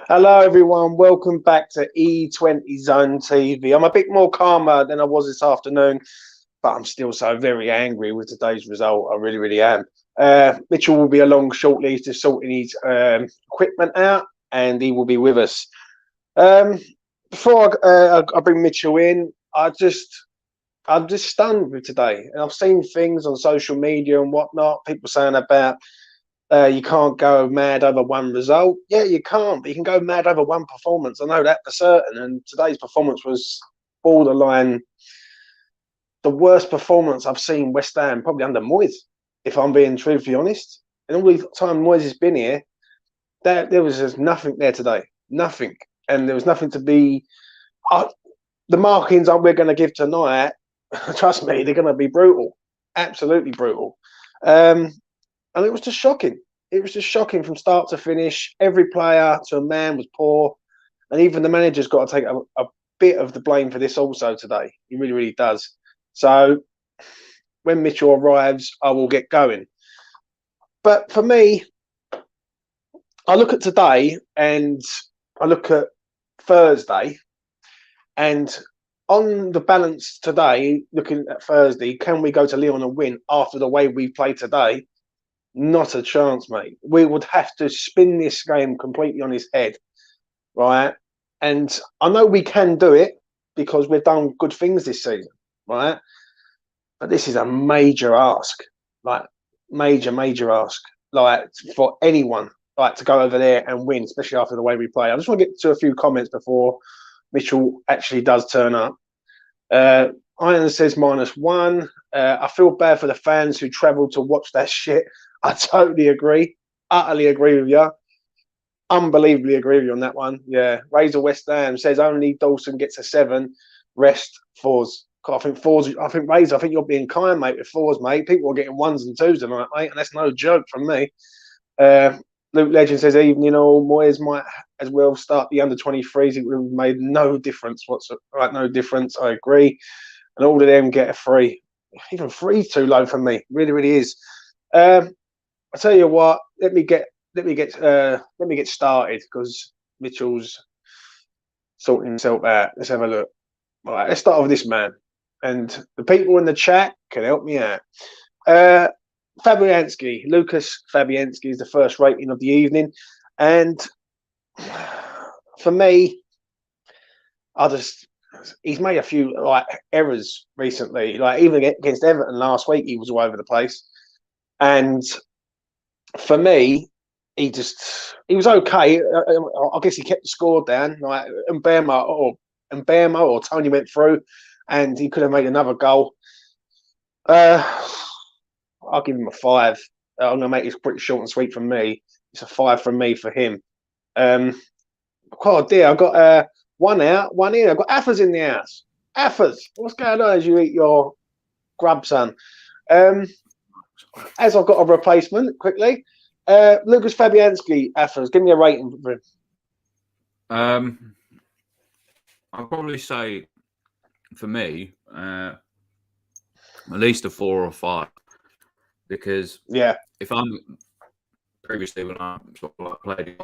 Hello, everyone. Welcome back to E20 Zone TV. I'm a bit more calmer than I was this afternoon, but I'm still so very angry with today's result. I really, really am. Mitchell will be along shortly. He's just sorting his equipment out, and he will be with us. Um, before I bring Mitchell in, I'm just stunned with today. And I've seen things on social media and whatnot. People saying about you can't go mad over one result. Yeah, you can't, but you can go mad over one performance. I know that for certain. And today's performance was borderline the worst performance I've seen West Ham probably under Moyes, if I'm being truthfully honest. And all the time Moyes has been here, there was just nothing there today. Nothing. And there was nothing to be. The markings we're going to give tonight, trust me, they're going to be brutal. Absolutely brutal. And it was just shocking. It was just shocking from start to finish. Every player to a man was poor. And even the manager's got to take a bit of the blame for this also today. He really, really does. So when Mitchell arrives, I will get going. But for me, I look at today and I look at Thursday. And on the balance today, looking at Thursday, can we go to Lyon and win after the way we played today? Not a chance, mate. We would have to spin this game completely on his head, right? And I know we can do it because we've done good things this season, right? But this is a major ask, like major ask, like for anyone, like to go over there and win, especially after the way we play. I just want to get to a few comments before Mitchell actually does turn up. Iron says -1. I feel bad for the fans who travelled to watch that shit. I totally agree. Utterly agree with you. Unbelievably agree with you on that one. Yeah. Razor West Ham says only Dawson gets a 7. Rest fours. I think fours. I think Razor. I think you're being kind, mate. With fours, mate. People are getting 1s and 2s tonight, mate, and that's no joke from me. Luke Legend says evening all. Moyes might as well start the under 23s. It would have made no difference whatsoever. Right, no difference. I agree. And all of them get a 3. Even 3's too low for me. Really, really is. I tell you what. Let me get started because Mitchell's sorting himself out. Let's have a look. All right, let's start with this man, and the people in the chat can help me out. Fabianski, Lucas Fabianski is the first rating of the evening, and for me, he's made a few like errors recently. Like even against Everton last week, he was all over the place, and for me, he was okay. I guess he kept the score down. Like Mbema or Tony went through, and he could have made another goal. I'll give him a 5. I'm going to make this pretty short and sweet from me. It's a 5 from me for him. Oh dear, I've got one out, one in. I've got Athers in the house. Athers, what's going on as you eat your grub, son? As I've got a replacement, quickly. Lucas Fabianski, Athers, give me a rating for him. I'll probably say, for me, at least a 4 or 5. Because if I'm previously when I sort of like played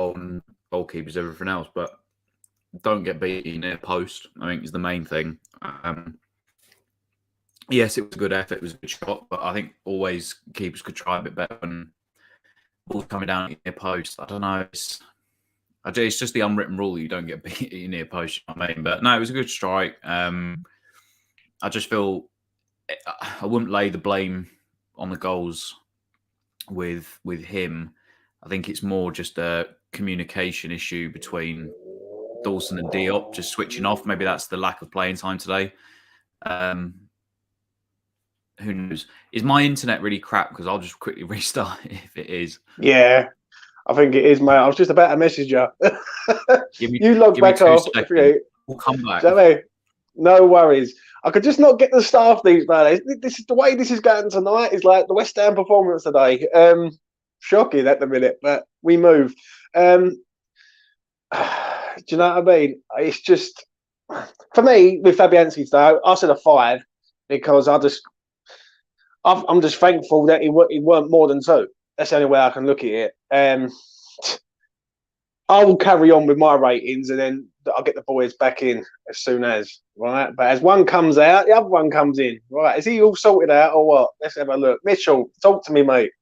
goalkeepers, everything else, but don't get beaten near post, I think is the main thing. Yes, it was a good effort, it was a good shot, but I think always keepers could try a bit better when balls coming down near post. I don't know. It's just the unwritten rule that you don't get beaten near post. You know what I mean? But no, it was a good strike. I just feel I wouldn't lay the blame on the goals with him. I think it's more just a communication issue between Dawson and Diop, just switching off. Maybe that's the lack of playing time today. Who knows? Is my internet really crap? Because I'll just quickly restart if it is. Yeah, I think it is, mate. I was just about to message you. You log back off. We'll come back. No worries. I could just not get the staff these days. This is the way this is going tonight. Is like the West Ham performance today. Shocking at the minute, but we move. Do you know what I mean? It's just for me with Fabianski today. I said a 5 because I'm just thankful that he weren't more than 2. That's the only way I can look at it. I will carry on with my ratings, and then I'll get the boys back in as soon as, right? But as one comes out, the other one comes in, right? Is he all sorted out or what? Let's have a look. Mitchell, talk to me, mate.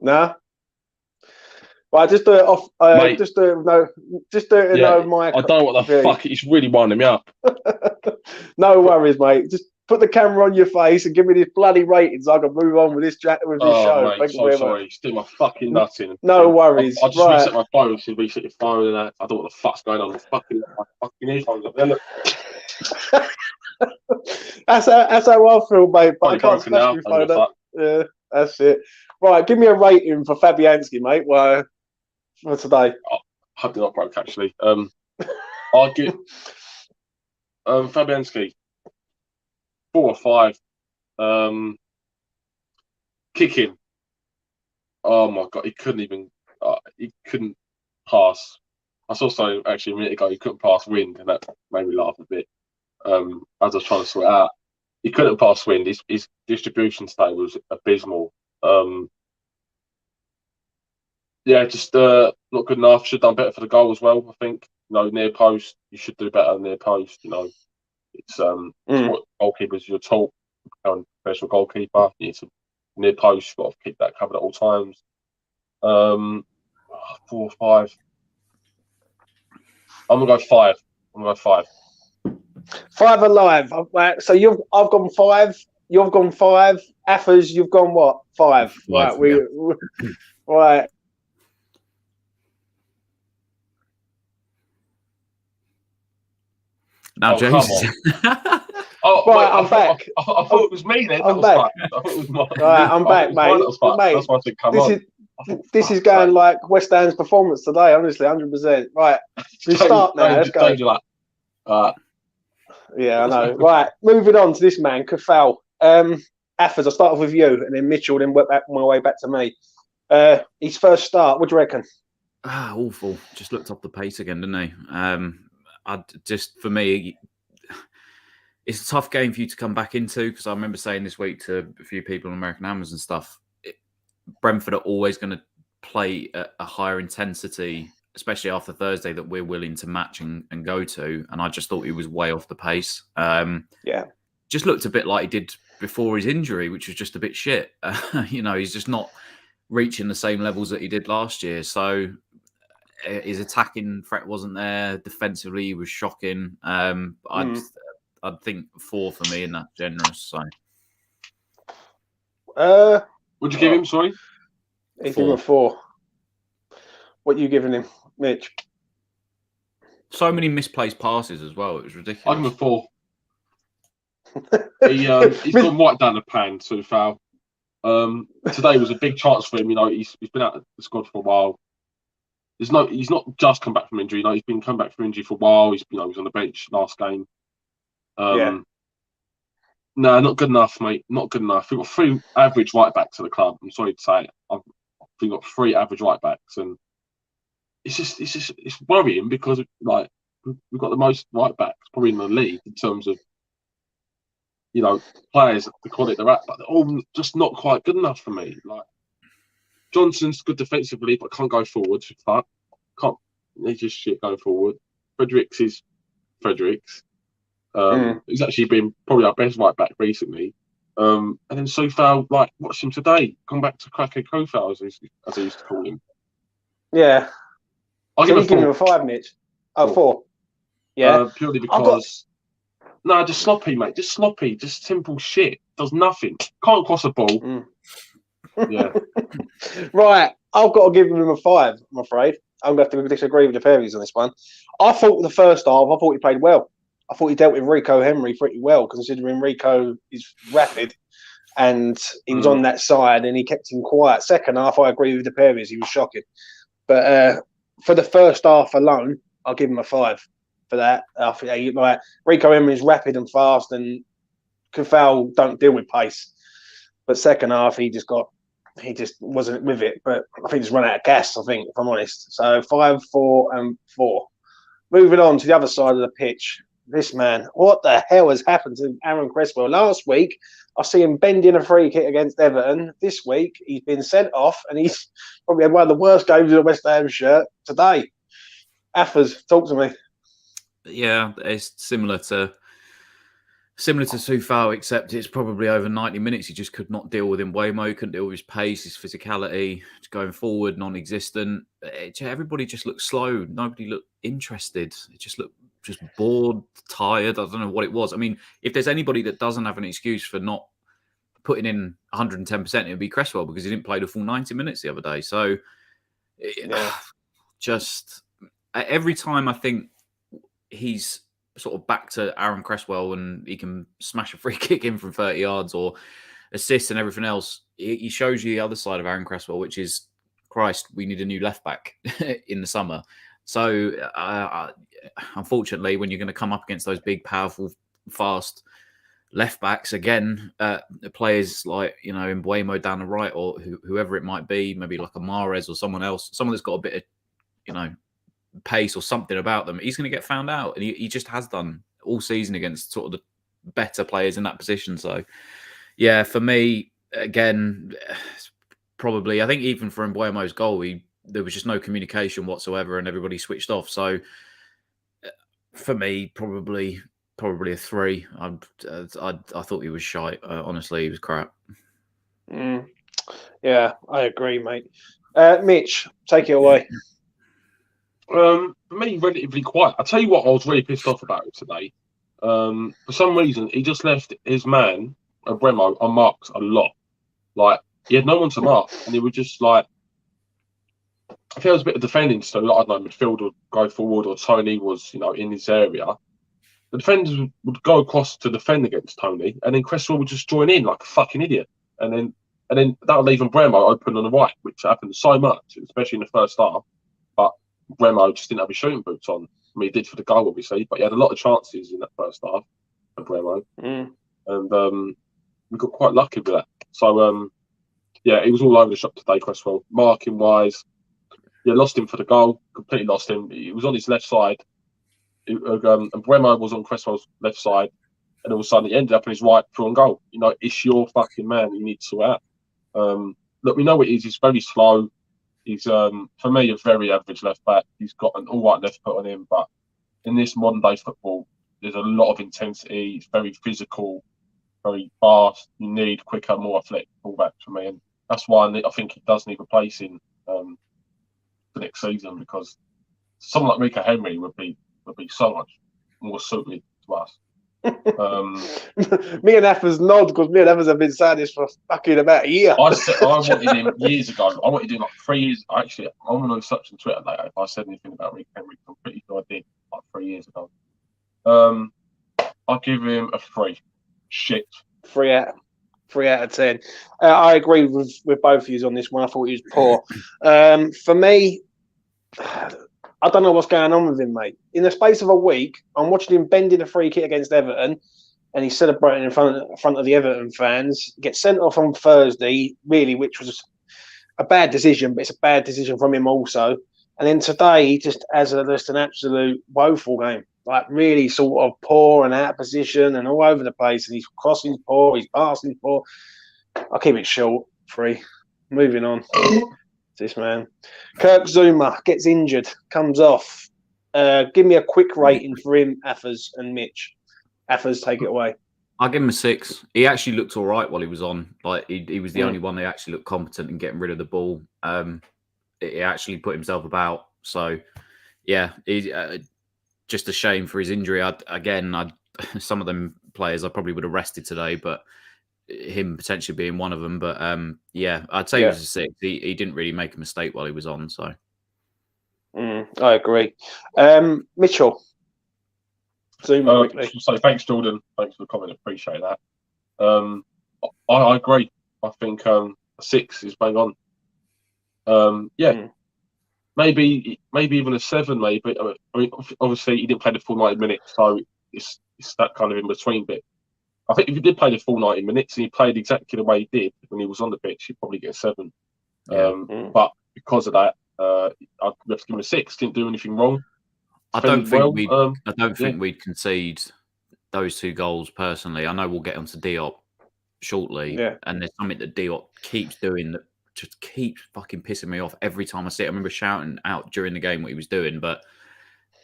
Nah. Right, just do it off. Mate, just do it. No, just do it. yeah, No, my. I don't know what the fuck. It's really winding me up. No worries, mate. Just put the camera on your face and give me these bloody ratings. I can move on with this chat with this show. Mate, Thank you so very sorry. much. It's doing my fucking nuts in. No worries. I just right. reset my phone. So reset your phone, and I don't know what the fuck's going on. My fucking earphones up there. Look. That's how I feel, mate. But I can't smash my phone up. Yeah, that's it. Right, give me a rating for Fabianski, mate. Well, for today. I hope they're not broke, actually. I'll give Fabianski 4 or 5. Kicking. Oh my god, he couldn't pass. I saw something actually a minute ago. He couldn't pass wind, and that made me laugh a bit. As I was trying to sort it out, he couldn't pass wind. His distribution stay was abysmal. Yeah, just not good enough. Should have done better for the goal as well. I think near post, you should do better near post. It's what goalkeepers you're taught. Professional goalkeeper, you need to near post. You've got to keep that covered at all times. 4 or 5. I'm gonna go 5. 5 alive. So I've gone 5. You've gone 5. Athers, you've gone what? 5. Right. Right. Now, James. Oh, right, wait, I'm back. I thought it was me then. I'm back. I thought it was my, right, I'm back, mate. That's why I said come on. This is going like West Ham's performance today, honestly, 100%. Right, we start now. Let's go. Yeah, I know. Right, moving on to this man, Kafal. Athers, I'll start off with you, and then Mitchell, then work my way back to me. His first start, what do you reckon? Awful. Just looked off the pace again, didn't he? For me, it's a tough game for you to come back into, because I remember saying this week to a few people on American Hammers and stuff, Brentford are always going to play at a higher intensity, especially after Thursday, that we're willing to match and go to. And I just thought he was way off the pace. Just looked a bit like he did before his injury, which was just a bit shit. He's just not reaching the same levels that he did last year. So his attacking threat wasn't there. Defensively, he was shocking. I'd think 4 for me, and that's generous. So, would you give him? Sorry, give him a 4. What are you giving him, Mitch? So many misplaced passes as well. It was ridiculous. I'll give him a 4. He's gone right down the pan to foul. Today was a big chance for him. He's been out of the squad for a while. He's not just come back from injury. He's been come back from injury for a while. He was on the bench last game. No, not good enough, mate. Not good enough. We've got 3 average right backs at the club. I'm sorry to say it. We've got 3 average right backs, and it's worrying because we've got the most right backs probably in the league in terms of players, the quality they're at, but they're all just not quite good enough for me. Johnson's good defensively, but can't go forward. He's just shit going forward. Fredericks is Fredericks. He's actually been probably our best right back recently. And then Sofal, watch him today. Come back to Krake Kofal, as I used to call him. Yeah. I'll give him a 5, Mitch. 4. Yeah. Purely because just sloppy, mate. Just sloppy. Just simple shit. Does nothing. Can't cross a ball. Yeah. Right. I've got to give him a 5, I'm afraid. I'm going to have to disagree with the Fairies on this one. I thought the first half, he played well. I thought he dealt with Rico Henry pretty well, considering Rico is rapid and he was on that side and he kept him quiet. Second half, I agree with the Fairies. He was shocking. But for the first half alone, I'll give him a 5 for that. I think Rico Henry is rapid and fast, and Kafal don't deal with pace. But second half, he just wasn't with it. But I think he's run out of gas, I think, if I'm honest. So 5, 4, and 4. Moving on to the other side of the pitch. this man. What the hell has happened to Aaron Cresswell? Last week, I see him bending a free kick against Everton. This week, he's been sent off, and he's probably had one of the worst games in a West Ham shirt today. Athers, talk to me. Yeah, it's similar to Soufal, except it's probably over 90 minutes. He just could not deal with Mbeumo, couldn't deal with his pace, his physicality, going forward, non-existent. Everybody just looked slow. Nobody looked interested. It just looked just bored, tired. I don't know what it was. I mean, if there's anybody that doesn't have an excuse for not putting in 110%, it would be Cresswell, because he didn't play the full 90 minutes the other day. So just every time I think he's sort of back to Aaron Cresswell and he can smash a free kick in from 30 yards or assists and everything else, he shows you the other side of Aaron Cresswell, which is, Christ, we need a new left back in the summer. So unfortunately, when you're going to come up against those big, powerful, fast left backs again, players like, Mbeumo down the right, or whoever it might be, maybe like a Mahrez or someone else, someone that's got a bit of, pace or something about them, he's going to get found out. And he just has done all season against sort of the better players in that position. So, yeah, for me, again, probably, I think even for Mbeumo's goal, there was just no communication whatsoever and everybody switched off. So, for me, probably a 3. I thought he was shite. Honestly, he was crap. Yeah, I agree, mate. Mitch, take it away. For me, relatively quiet. I'll tell you what I was really pissed off about today. For some reason, he just left his man, Bremo, unmarked a lot. Like, he had no one to mark, and he was just like, if there was a bit of defending to do, like, I don't know, midfield would go forward, or Tony was, in his area, the defenders would go across to defend against Tony, and then Cresswell would just join in like a fucking idiot. And then that would leave Bremo open on the right, which happened so much, especially in the first half. But Bremo just didn't have his shooting boots on. I mean, he did for the goal, obviously, but he had a lot of chances in that first half for Bremo. And we got quite lucky with that. So, yeah, he was all over the shop today, Cresswell. Marking-wise, lost him for the goal. Completely lost him. He was on his left side. And Bremo was on Cresswell's left side. And all of a sudden, he ended up on his right for on goal. It's your fucking man. You need to sort out. Look, we know what he is. He's very slow. He's, for me, a very average left back. He's got an all right left foot on him, but in this modern day football, there's a lot of intensity. It's very physical, very fast. You need quicker, more athletic fullbacks for me, and that's why I think he does need replacing for next season, because someone like Rico Henry would be so much more suited to us. Me and Athers nod, because me and Athers have been saying this for fucking about a year. I wanted him years ago. I wanted him like 3 years. Actually, I'm going to search on Twitter later if I said anything about Rick Henry. I'm pretty sure I did like 3 years ago. I'll give him a 3. Shit. 3 out of 10. I agree with both of you on this one. I thought he was poor. For me, I don't know what's going on with him, mate. In the space of a week, I'm watching him bending a free kick against Everton, and he's celebrating in front of the Everton fans. Gets sent off on Thursday, really, which was a bad decision, but it's a bad decision from him also. And then today, he just has just an absolute woeful game. Like, really sort of poor and out of position and all over the place. And he's crossing poor, he's passing poor. I'll keep it short. 3. Moving on. This man. Kirk Zuma gets injured, comes off. Give me a quick rating for him, Athers and Mitch. Athers, take it away. I'll give him a 6. He actually looked all right while he was on. Like, he was the only one that actually looked competent in getting rid of the ball. He actually put himself about. So, yeah, just a shame for his injury. Some of them players I probably would have rested today, but him potentially being one of them. But yeah, I'd say he was a 6. He didn't really make a mistake while he was on. So I agree. Mitchell, zoom quickly. So thanks, Jordan. Thanks for the comment. Appreciate that. I agree. I think a 6 is bang on. Maybe even a 7. Maybe. I mean, obviously he didn't play the full 90 minutes, so it's that kind of in between bit. I think if he did play the full 90 minutes and he played exactly the way he did when he was on the pitch, he'd probably get a 7. But because of that, I'd have to give him a 6. Didn't do anything wrong. I don't think well. I don't think we'd concede those 2 goals personally. I know we'll get onto Diop shortly, and there's something that Diop keeps doing that just keeps fucking pissing me off every time I see it. I remember shouting out during the game what he was doing, but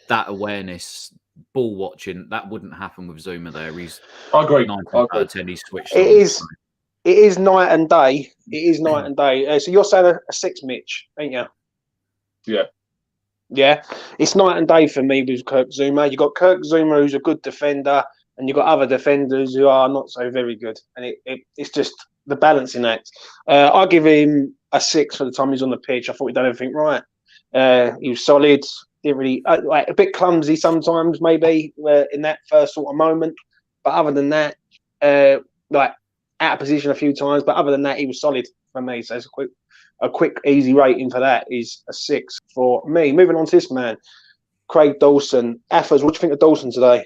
that awareness, ball watching, that wouldn't happen with Zuma there. He's I agree. 9 times out of 10, he's switched It on. is. It is night and day. It is night and day. So you're saying a 6, Mitch, ain't you? Yeah. Yeah. It's night and day for me with Kirk Zuma. You've got Kirk Zuma, who's a good defender, and you've got other defenders who are not so very good. And it's just the balancing act. I'll give him a 6 for the time he's on the pitch. I thought he'd done everything right. He was solid. Didn't really like a bit clumsy sometimes, maybe in that first sort of moment. But other than that, like out of position a few times. But other than that, he was solid for me. So it's a quick, easy rating for that is a 6 for me. Moving on to this man, Craig Dawson. Athers, what do you think of Dawson today?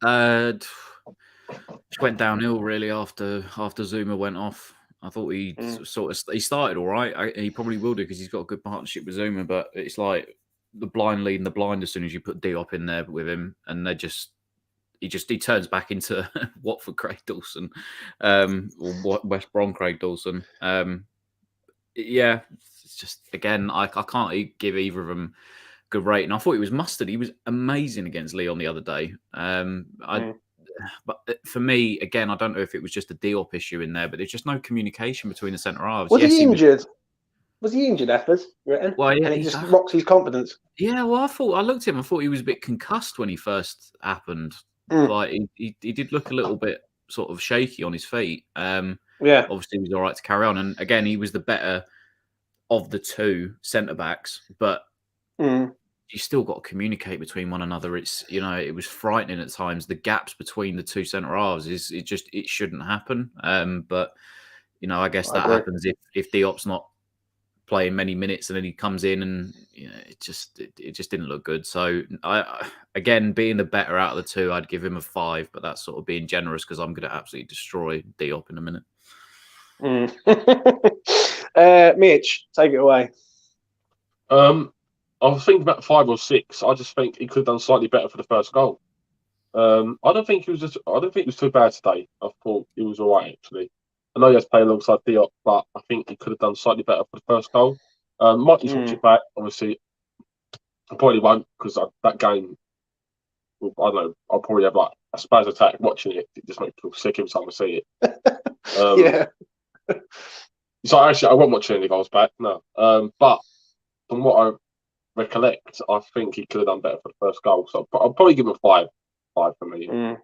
Just went downhill really after Zuma went off. I thought he started all right. He probably will do because he's got a good partnership with Zuma. But it's like the blind leading the blind as soon as you put Diop in there with him, and he turns back into Watford Craig Dawson, or West Brom Craig Dawson. It's just again I can't give either of them good rating. I thought he was mustard. He was amazing against Leon the other day. But for me, again, I don't know if it was just a Diop issue in there, but there's just no communication between the centre halves. Was he injured? Was he injured, Athers? Well, yeah, and it just rocks his confidence. Yeah, well, I looked at him. I thought he was a bit concussed when he first happened. Like he did look a little bit sort of shaky on his feet. Obviously he was all right to carry on. And again, he was the better of the 2 centre backs, but you still got to communicate between one another. It's it was frightening at times. The gaps between the 2 centre halves it shouldn't happen. But I guess that happens if Diop's not playing many minutes and then he comes in and it just didn't look good. So again, being the better out of the 2, I'd give him a 5, but that's sort of being generous because I'm going to absolutely destroy Diop in a minute. Mitch, take it away. I was thinking about 5 or 6. I just think he could have done slightly better for the first goal. I don't think it was too bad today. I thought it was all right actually. I know he has to play alongside Diop, but I think he could have done slightly better for the first goal. Might need to watch it back. Obviously, I probably won't because that game. I don't know. I'll probably have like a spaz attack watching it. It just makes me feel sick every time I see it. So actually, I won't watch any of the goals back. No. But from what I recollect, I think he could have done better for the first goal. So I'll probably give him a 5. 5 for me.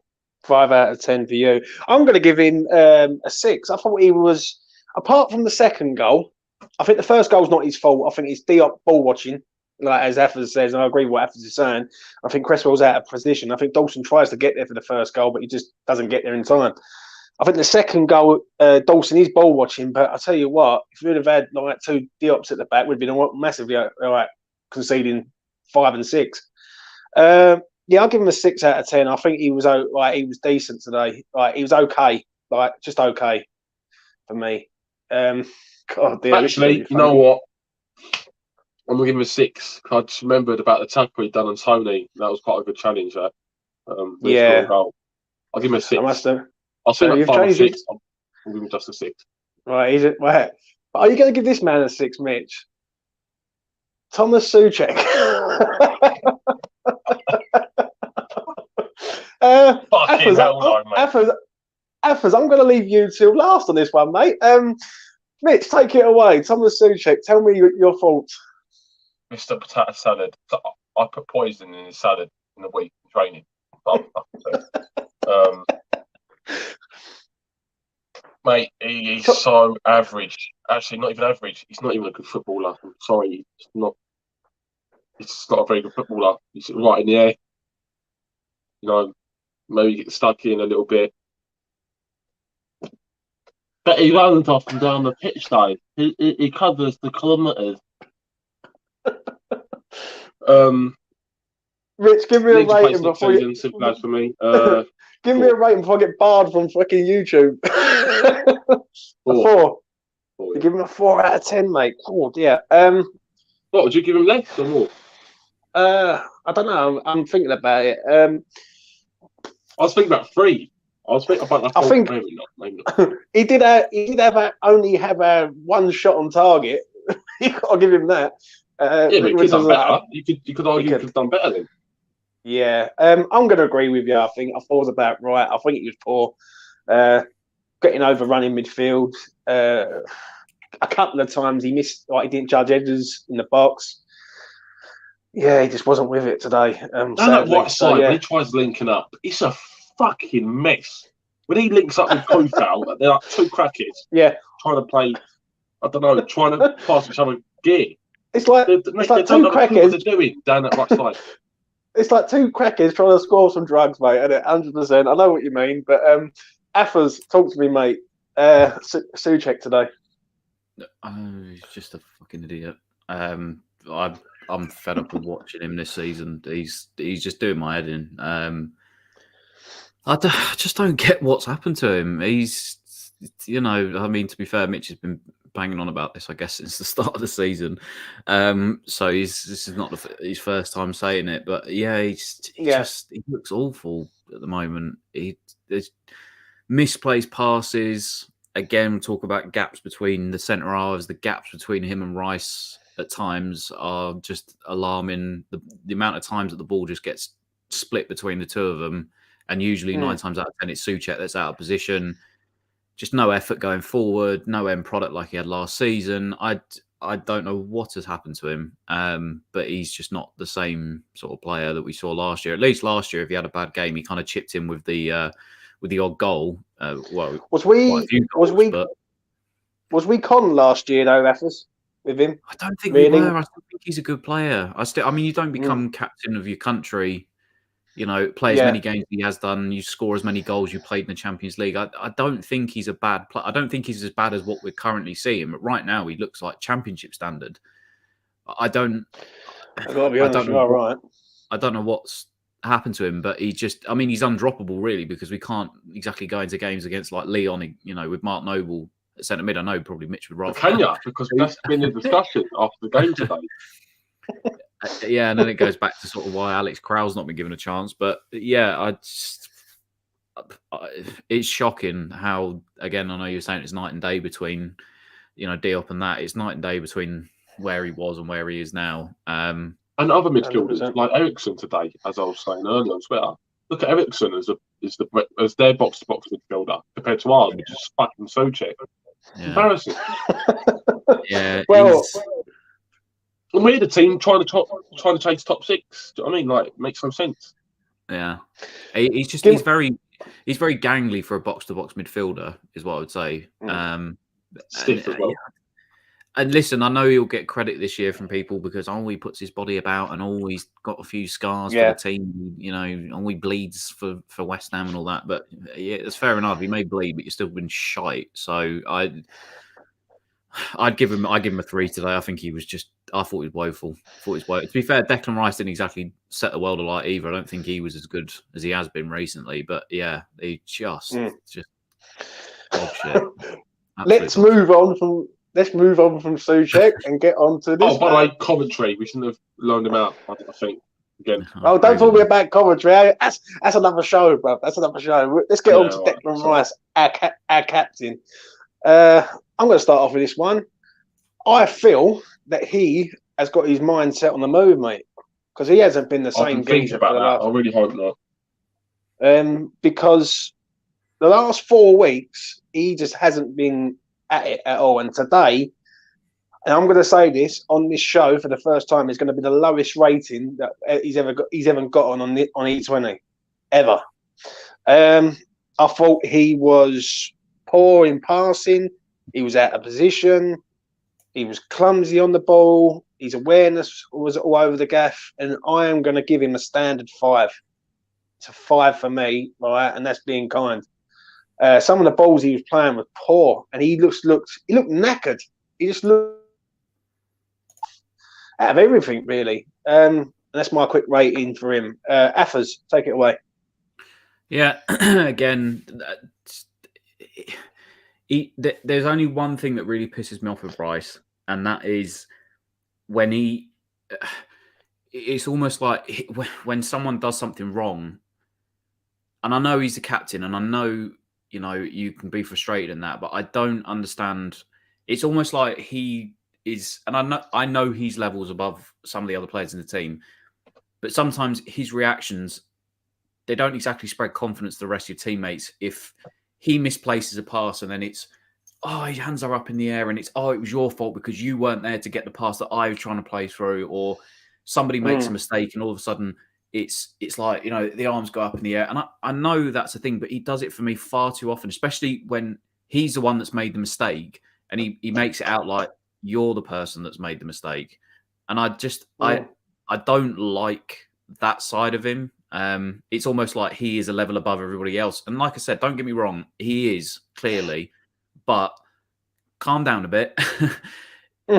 5 out of 10 for you. I'm going to give him a 6. I thought he was, apart from the second goal, I think the first goal's not his fault. I think it's Diop ball watching, like as Athers says, and I agree with what Athers is saying. I think Cresswell's out of position. I think Dawson tries to get there for the first goal, but he just doesn't get there in time. I think the second goal, Dawson is ball watching, but I tell you what, if we would have had like 2 Diops at the back, we'd have been massively all right, conceding 5 and 6. I'll give him a 6 out of 10. I think he was he was decent today. Like he was okay, like just okay for me. God, dear, actually, you know what? I'm gonna give him a 6. I just remembered about the tackle he'd done on Tony. That was quite a good challenge. That goal. I'll give him a 6. I must have. I'll say that 5 or 6. I'll give him just a 6. Right, is it? Right. Are you going to give this man a 6, Mitch? Thomas Souček. Athers, I'm going to leave you till last on this one, mate. Mitch, take it away. Thomas Souček, tell me your thoughts. Mr. Potato Salad. I put poison in his salad in the week training. Mate, he's so average. Actually, not even average. He's not even a good footballer. I'm sorry. He's just not a very good footballer. He's right in the air. Maybe get stuck in a little bit. But he runs up and down the pitch, though. He covers the kilometres. Rich, give me a rating before you... for me. Give me a rating before I get barred from fucking YouTube. 4. You give him a 4 out of 10, mate. Oh dear. What would you give him less or more? I don't know. I'm thinking about it. I was thinking about 3. I was thinking about. I think maybe not. he did only have a one shot on target. You got to give him that. Yeah, but he could have done better. You could argue he could have done better then. Yeah, I'm going to agree with you. I thought about right. I think he was poor, getting overrun in midfield. A couple of times he missed, like he didn't judge edges in the box. Yeah, he just wasn't with it today. Down that right side, when he tries linking up, it's a fucking mess. When he links up with Kofal, they're like 2 crackers. Yeah, trying to play. I don't know, trying to pass each other gear. It's like they 2 crackers. What they're doing down that right side. It's like 2 crackers trying to score some drugs, mate. And 100%. I know what you mean, but Athers, talk to me, mate. Souček today. He's just a fucking idiot. I'm fed up with watching him this season. He's just doing my head in. I just don't get what's happened to him. He's, I mean, to be fair, Mitch has been banging on about this, I guess, since the start of the season. So this is not his first time saying it, but yeah, he looks awful at the moment. There's misplaced passes. Again, talk about gaps between the centre halves. The gaps between him and Rice at times are just alarming. The amount of times that the ball just gets split between the two of them, and usually 9 times out of 10 it's Souček that's out of position. Just no effort going forward, no end product like he had last season. I don't know what has happened to him, but he's just not the same sort of player that we saw last year. At least last year, if he had a bad game, he kind of chipped in with the odd goal. Was we con last year though, Athers, with him? I don't think we were. I still think he's a good player. I mean, you don't become captain of your country. Play as many games he has done. You score as many goals you played in the Champions League. I don't think he's a bad player. I don't think he's as bad as what we're currently seeing. But right now, he looks like Championship standard. I don't. I've got to be honest. You're right. I don't know what's happened to him, but he's undroppable really, because we can't exactly go into games against like Leon, with Mark Noble at centre mid. I know probably Mitch would rather. Can you? Because that's been the discussion after the game today. Yeah, and then it goes back to sort of why Alex Crowell's not been given a chance. But yeah, it's shocking how, again, I know you're saying it's night and day between, Diop and that. It's night and day between where he was and where he is now. And other midfielders 100%. Like Ericsson today, as I was saying earlier on Twitter. Look at Ericsson as their box-to-box midfielder compared to ours, which is fucking Souček. Yeah. Embarrassing. Yeah. Well. And we're the team trying to chase top 6. Do you know what I mean? Like, it makes no sense. Yeah, he's very gangly for a box-to-box midfielder, is what I would say. Stiff as well. And listen, I know he'll get credit this year from people because he puts his body about and he's got a few scars for the team. He bleeds for West Ham and all that. But yeah, it's fair enough. He may bleed, but you've still been shite. So I'd give him a 3 today. I think I thought he was woeful. To be fair, Declan Rice didn't exactly set the world alight either. I don't think he was as good as he has been recently. But yeah, he just dog shit. Let's move on from Souček and get on to this. Oh, by the way, commentary. We shouldn't have loaned him out, I think. Again. Oh, don't talk about commentary. That's another show, bro. That's another show. Let's get on to Declan Rice, our captain. I'm going to start off with this one. I feel that he has got his mind set on the move, mate, because he hasn't been the same geezer for the last. I really hope not. Because the last 4 weeks he just hasn't been at it at all, and today, and I'm going to say this on this show for the first time, is going to be the lowest rating that he's ever gotten on E20 ever. I thought he was poor in passing. He was out of position. He was clumsy on the ball. His awareness was all over the gaff. And I am going to give him a standard 5. It's a 5 for me, right? And that's being kind. Some of the balls he was playing were poor. And he looked knackered. He just looked out of everything, really. And that's my quick rating for him. Athers, take it away. Yeah, again... there's only one thing that really pisses me off with Rice, and that is when it's almost like when someone does something wrong, and I know he's the captain, and I know, you can be frustrated in that, but I don't understand. It's almost like he is, and I know he's levels above some of the other players in the team, but sometimes his reactions, they don't exactly spread confidence to the rest of your teammates. If he misplaces a pass and then it's, oh, his hands are up in the air and it's, oh, it was your fault because you weren't there to get the pass that I was trying to play through, or somebody makes a mistake and all of a sudden it's like, the arms go up in the air. And I know that's a thing, but he does it for me far too often, especially when he's the one that's made the mistake and he makes it out like you're the person that's made the mistake. And I don't like that side of him. It's almost like he is a level above everybody else. And like I said, don't get me wrong, he is clearly, but calm down a bit.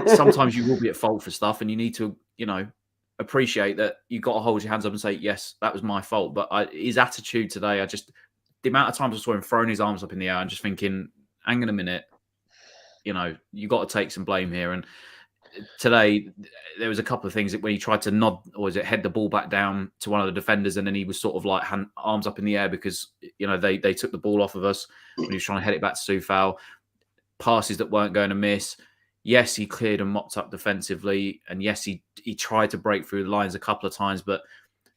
Sometimes you will be at fault for stuff and you need to, appreciate that you've got to hold your hands up and say, yes, that was my fault. But his attitude today, the amount of times I saw him throwing his arms up in the air and just thinking, hang on a minute, you got to take some blame here. And today, there was a couple of things that when he tried to nod, or is it head the ball back down to one of the defenders, and then he was sort of like arms up in the air because they took the ball off of us when he was trying to head it back to Soufal. Passes that weren't going to miss. Yes, he cleared and mopped up defensively, and yes, he tried to break through the lines a couple of times, but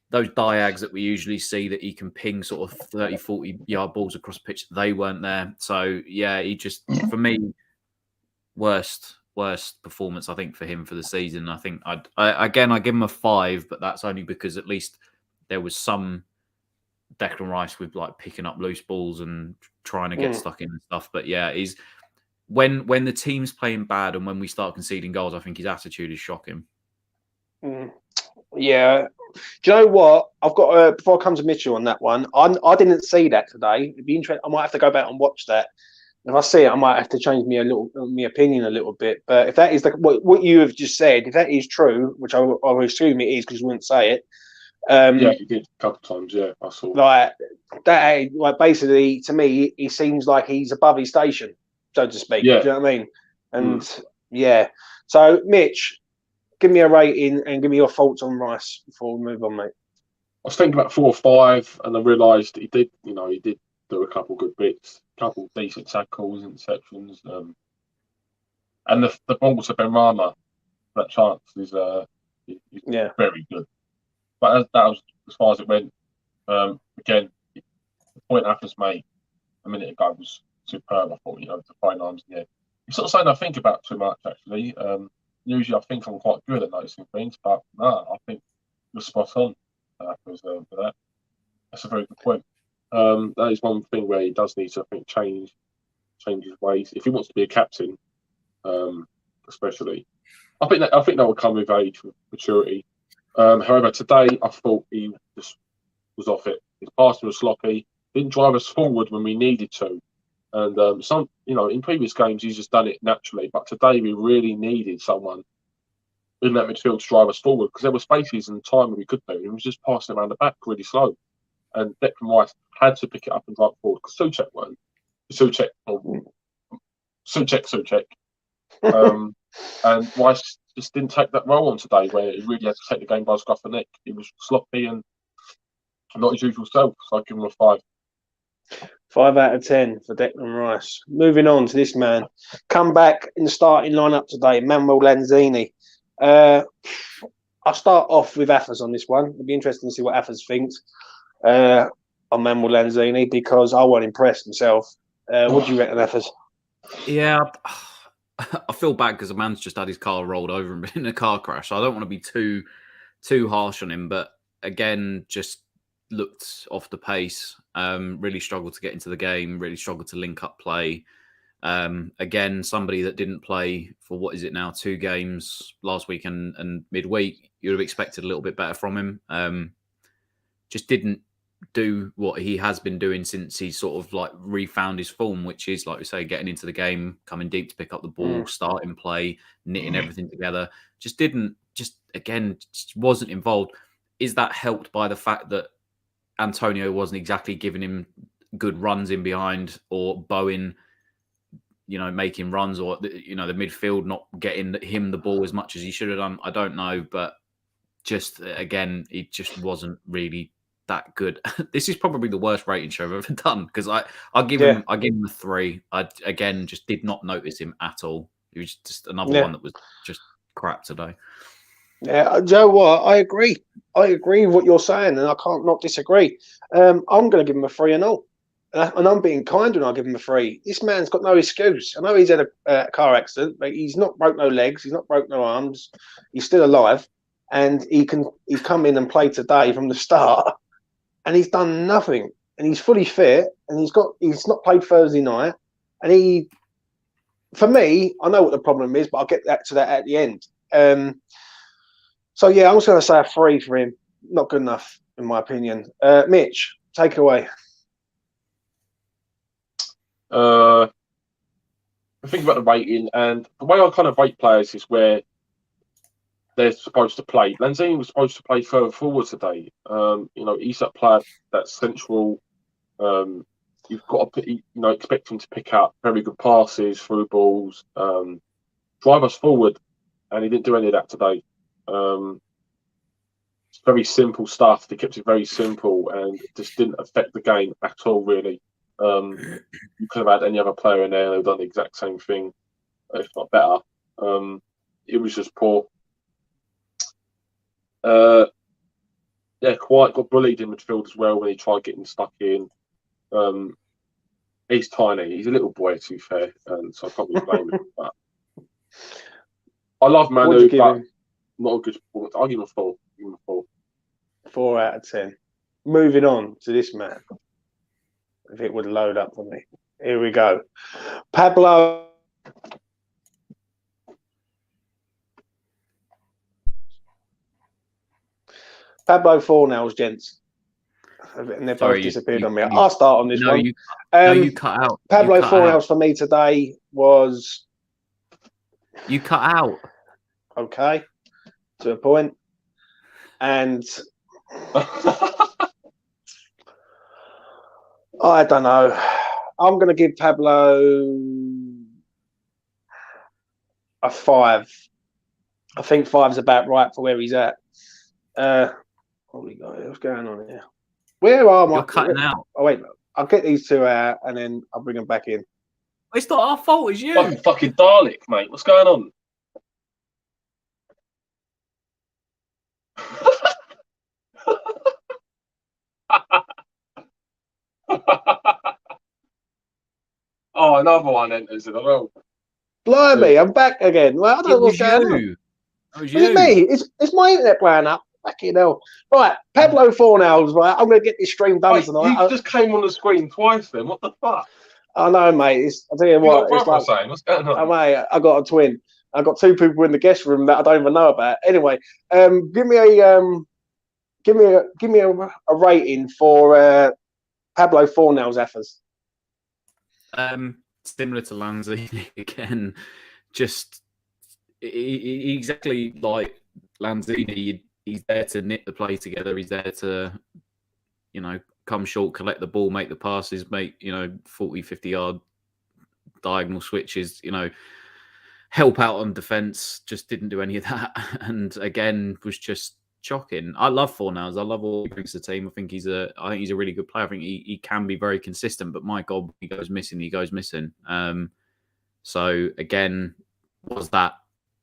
those diags that we usually see that he can ping sort of 30, 40-yard balls across the pitch, they weren't there. So, yeah, he just, for me, worst performance, I think, for him for the season. I think, I give him a 5, but that's only because at least there was some Declan Rice with like picking up loose balls and trying to get stuck in and stuff. But yeah, he's when the team's playing bad and when we start conceding goals, I think his attitude is shocking. Yeah. Do you know what? I've got before I come to Mitchell on that one. I didn't see that today. It'd be interesting. I might have to go back and watch that. If I see it, I might have to change my opinion a little bit. But if that is what you have just said, if that is true, which I would assume it is because you wouldn't say it. Yeah, he did a couple of times. Yeah, I saw. Like that. Like basically, to me, he seems like he's above his station, so to speak. Yeah. Do you know what I mean? And yeah. So, Mitch, give me a rating and give me your thoughts on Rice before we move on, mate. I was thinking about 4 or 5, and I realised he did do a couple good bits, a couple decent tackles, interceptions, and the ball to Benrahma, that chance is very good. But that was as far as it went. Again, the point Athers made a minute ago was superb. I thought, the fine arms in the air. It's sort of something I think about too much, actually. Usually I think I'm quite good at noticing things, but no, I think you're spot on for that. That's a very good point. That is one thing where he does need to, I think, change his ways if he wants to be a captain, especially. I think that will come with age, with maturity. However, today I thought he just was off it. His passing was sloppy. Didn't drive us forward when we needed to. And in previous games he's just done it naturally. But today we really needed someone in that midfield to drive us forward because there were spaces and time where we could do. He was just passing around the back really slow. And Declan Rice had to pick it up and drive forward because Souček weren't. Souček. And Rice just didn't take that role on today where he really had to take the game by the scruff of the neck. He was sloppy and not his usual self. So I'd give him a 5. 5 out of 10 for Declan Rice. Moving on to this man. Come back in the starting lineup today, Manuel Lanzini. I'll start off with Athers on this one. It'll be interesting to see what Athers thinks on Manuel Lanzini because I wasn't impressed myself. What do you reckon, Athers? Yeah, I feel bad because the man's just had his car rolled over and been in a car crash. So I don't want to be too harsh on him, but again, just looked off the pace. Really struggled to get into the game. Really struggled to link up play. Again, somebody that didn't play for what is it now, 2 games last week and midweek. You'd have expected a little bit better from him. Just didn't do what he has been doing since he sort of like refound his form, which is, like we say, getting into the game, coming deep to pick up the ball, starting play, knitting everything together. Just wasn't involved. Is that helped by the fact that Antonio wasn't exactly giving him good runs in behind, or Bowen, making runs, or the midfield not getting him the ball as much as he should have done? I don't know, but just again, it just wasn't really that good. This is probably the worst rating show I've ever done because I give him a 3. I again just did not notice him at all. He was just another one that was just crap today. Yeah, Joe, what? I agree. I agree with what you're saying, and I can't not disagree. I'm going to give him a 3 and all. And I'm being kind when I give him a 3. This man's got no excuse. I know he's had a car accident, but he's not broke no legs. He's not broke no arms. He's still alive, and he's come in and played today from the start, and he's done nothing. And he's fully fit, and he's not played Thursday night, and for me, I know what the problem is, but I'll get to that at the end. So yeah, I'm just going to say a 3 for him. Not good enough, in my opinion. Mitch, take it away. I think about the rating, and the way I kind of rate players is where they're supposed to play. Lanzini was supposed to play further forward today. He's that player that's central. You've got to expect him to pick up very good passes, through balls, drive us forward, and he didn't do any of that today. It's very simple stuff. They kept it very simple, and it just didn't affect the game at all, really. You could have had any other player in there and they've done the exact same thing, if not better. It was just poor. Quite got bullied in midfield as well when he tried getting stuck in. He's tiny. He's a little boy, to be fair, so I can't really blame him. But I love Manu, but not a good performance. I'll give him a 4. 4 out of 10. Moving on to this man. If it would load up for me. Here we go. Pablo. Pablo Fornals, gents. And they're both disappeared on me. I'll start on this one. You cut out. Pablo Fornals for me today was... You cut out. Okay. To a point. And... I don't know. I'm going to give Pablo a 5. I think 5's about right for where he's at. What's going on here? Where are my... You're cutting out. Oh, wait. I'll get these 2 out and then I'll bring them back in. It's not our fault, it's you. Fucking Dalek, mate. What's going on? Oh, another one enters in a row. Blimey, I'm back again. Well, I don't know what's going on. It was me. It's my internet playing up. Fucking hell. Right, Pablo Fornals, right? I'm going to get this stream done tonight. You just came on the screen twice then. What the fuck? I know, mate. I'll tell you what. It's like, saying, what's going on? Mate, I got a twin. I got 2 people in the guest room that I don't even know about. Anyway, give me a rating for Pablo Fornals, Athers. Similar to Lanzini again, just exactly like Lanzini. He's there to knit the play together. He's there to, come short, collect the ball, make the passes, make 40, 50-yard diagonal switches. Help out on defense. Just didn't do any of that, and again was just shocking. I love Fornals. I love all he brings to the team. I think he's a really good player. I think he can be very consistent, but my God, he goes missing. So again, was that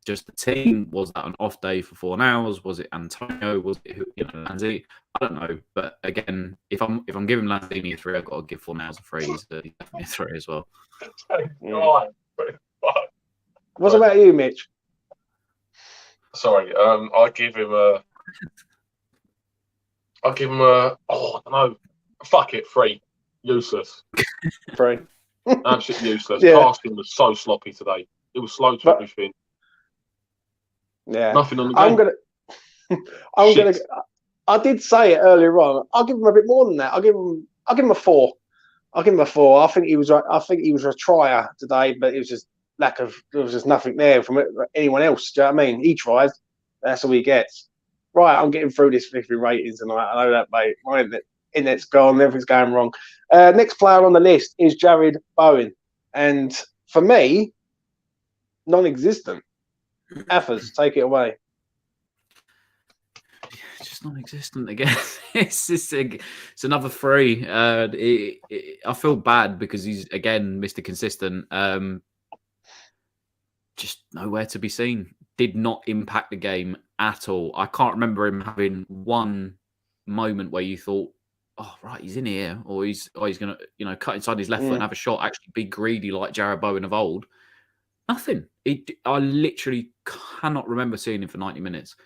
just the team? Was that an off day for Fornals? Was it Antonio? Was it Lanzini? I don't know. But again, if I'm giving Lanzini a 3, I've got to give Fornals a 3. He's definitely a 3 as well. What about you, Mitch? Sorry, I'll give him a. I don't know. Fuck it, 3. Useless. 3. Absolutely useless. Yeah. Casting was so sloppy today. It was slow to everything. Yeah. Nothing on the game. I did say it earlier on. I'll give him a bit more than that. I'll give him a 4. I think he was a trier today, but it was just there was just nothing there from anyone else. Do you know what I mean? He tries. That's all he gets. Right, I'm getting through this 50 ratings tonight. I know that, mate. My internet's gone. Everything's going wrong. Next player on the list is Jared Bowen. And for me, non-existent. Athers, take it away. non-existent again. It's another 3. I feel bad because he's again Mr. Consistent. Just nowhere to be seen. Did not impact the game at all. I can't remember him having one moment where you thought, "Oh, right, he's in here," or he's going to cut inside his left foot and have a shot. Actually, be greedy like Jared Bowen of old. Nothing. I literally cannot remember seeing him for 90 minutes.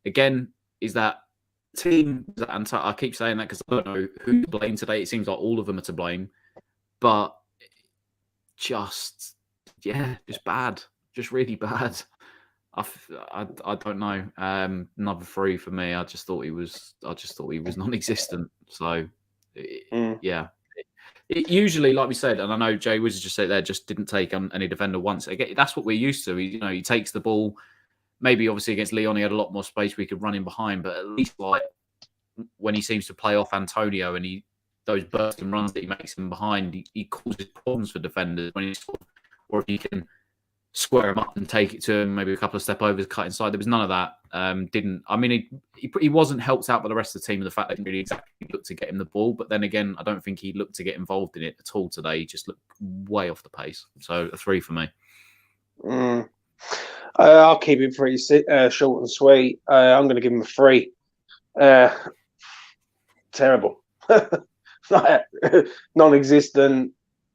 Again, is that team? And I keep saying that because I don't know who to blame today. It seems like all of them are to blame, but just bad, just really bad. I don't know. Another 3 for me. I just thought he was non-existent. So yeah. It usually, like we said, and I know Jay Wizard just said there, just didn't take any defender once. Again, that's what we're used to. He takes the ball. Maybe obviously against Leon, he had a lot more space we could run in behind, but at least like when he seems to play off Antonio and those bursting runs that he makes him behind, he causes problems for defenders when or if he can square him up and take it to him, maybe a couple of step overs, cut inside. There was none of that. He wasn't helped out by the rest of the team with the fact that he didn't really exactly look to get him the ball. But then again, I don't think he looked to get involved in it at all today. He just looked way off the pace. So a 3 for me. I'll keep it pretty short and sweet. I'm going to give him a 3. Terrible. Like, non-existent.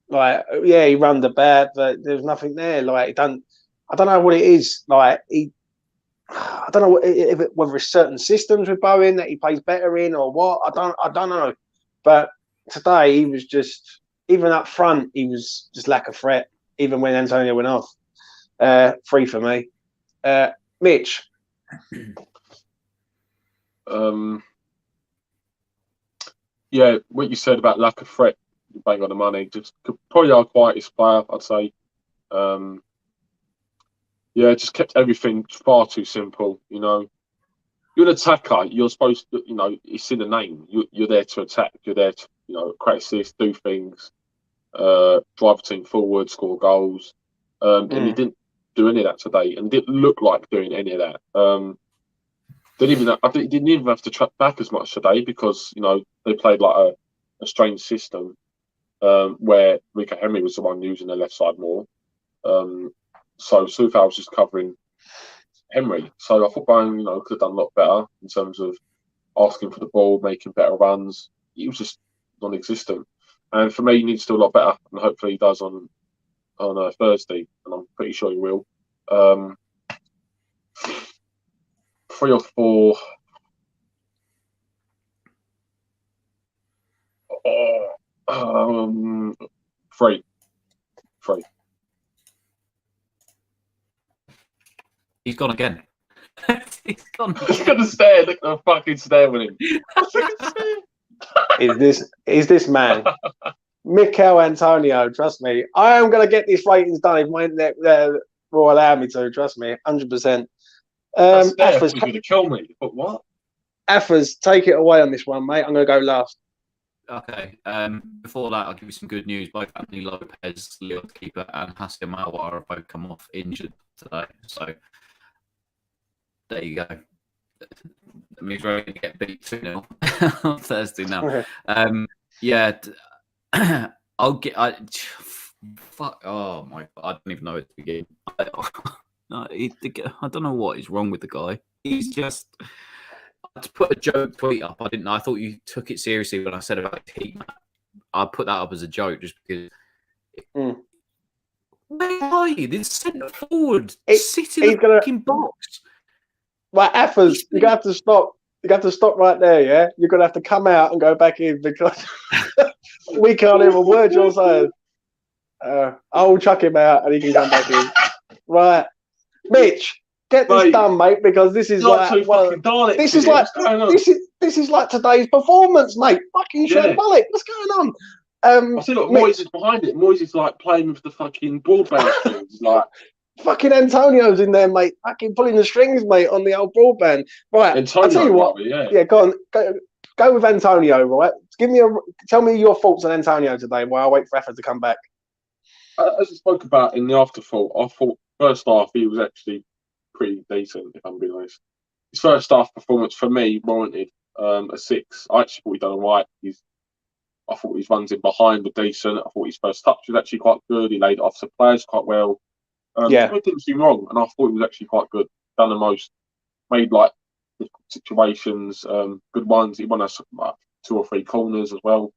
Like, yeah, he ran the bat, but there's nothing there. Like, I don't know what it is. Like, I don't know whether it's certain systems with Bowen that he plays better in or what. I don't know. But today he was just, even up front, he was just lack of threat. Even when Antonio went off, 3 for me. Mitch. Yeah, what you said about lack of threat. Bang on the money. Just probably our quietest player, I'd say. Just kept everything far too simple. You're an attacker. You're supposed to, it's in the name. You're there to attack. You're there to, create assists, do things, drive the team forward, score goals. And he didn't do any of that today, and didn't look like doing any of that. I didn't even have to track back as much today because they played like a strange system. Where Rico Henry was the one using the left side more. So Soufal was just covering Henry. So I thought Bowen, could have done a lot better in terms of asking for the ball, making better runs. He was just non-existent. And for me, he needs to do a lot better. And hopefully he does on Thursday. And I'm pretty sure he will. 3 or 4. 3. He's gone again. He's gone. He's gonna stare. Look at the fucking stare with him. Is this man, Mikel Antonio? Trust me, I am gonna get these ratings done if my internet will allow me to. Trust me, 100%. Athers was gonna kill me. But what? Athers, take it away on this one, mate. I'm gonna go last. Okay. Before that, I'll give you some good news. Both Anthony Lopez, Leon keeper, and Hassel Mawar have both come off injured today. So there you go. That means we're going to get beat 2-0 on Thursday now. Fuck. Oh my God. I don't even know where to begin. I don't know what is wrong with the guy. He's just. To put a joke tweet up, I didn't know. I thought you took it seriously when I said about heat map. I put that up as a joke just because. Where are you? This centre forward. Sit in the fucking box. Right, Athers, you're gonna have to stop. You have to stop right there. Yeah, you're gonna have to come out and go back in because we can't hear a word you're saying. I'll chuck him out and he can come back in. Right, Mitch. Get this done, mate, because this is like this is like today's performance, mate. Fucking shambolic. What's going on? I see, look, Moyes is behind it. Moyes is like playing with the fucking broadband strings, like fucking Antonio's in there, mate. Fucking pulling the strings, mate, on the old broadband. Right, I'll tell you what. Go on, go with Antonio. Right, tell me your thoughts on Antonio today while I wait for Athers to come back. As I spoke about in the afterthought, I thought first half he was actually pretty decent, if I'm being honest. his first half performance for me warranted a 6. I actually thought he'd done all right. I thought his runs in behind were decent. I thought his first touch was actually quite good. He laid it off to players quite well. He didn't seem wrong, and I thought he was actually quite good. Done the most, made like situations, good ones. He won us like 2 or 3 corners as well.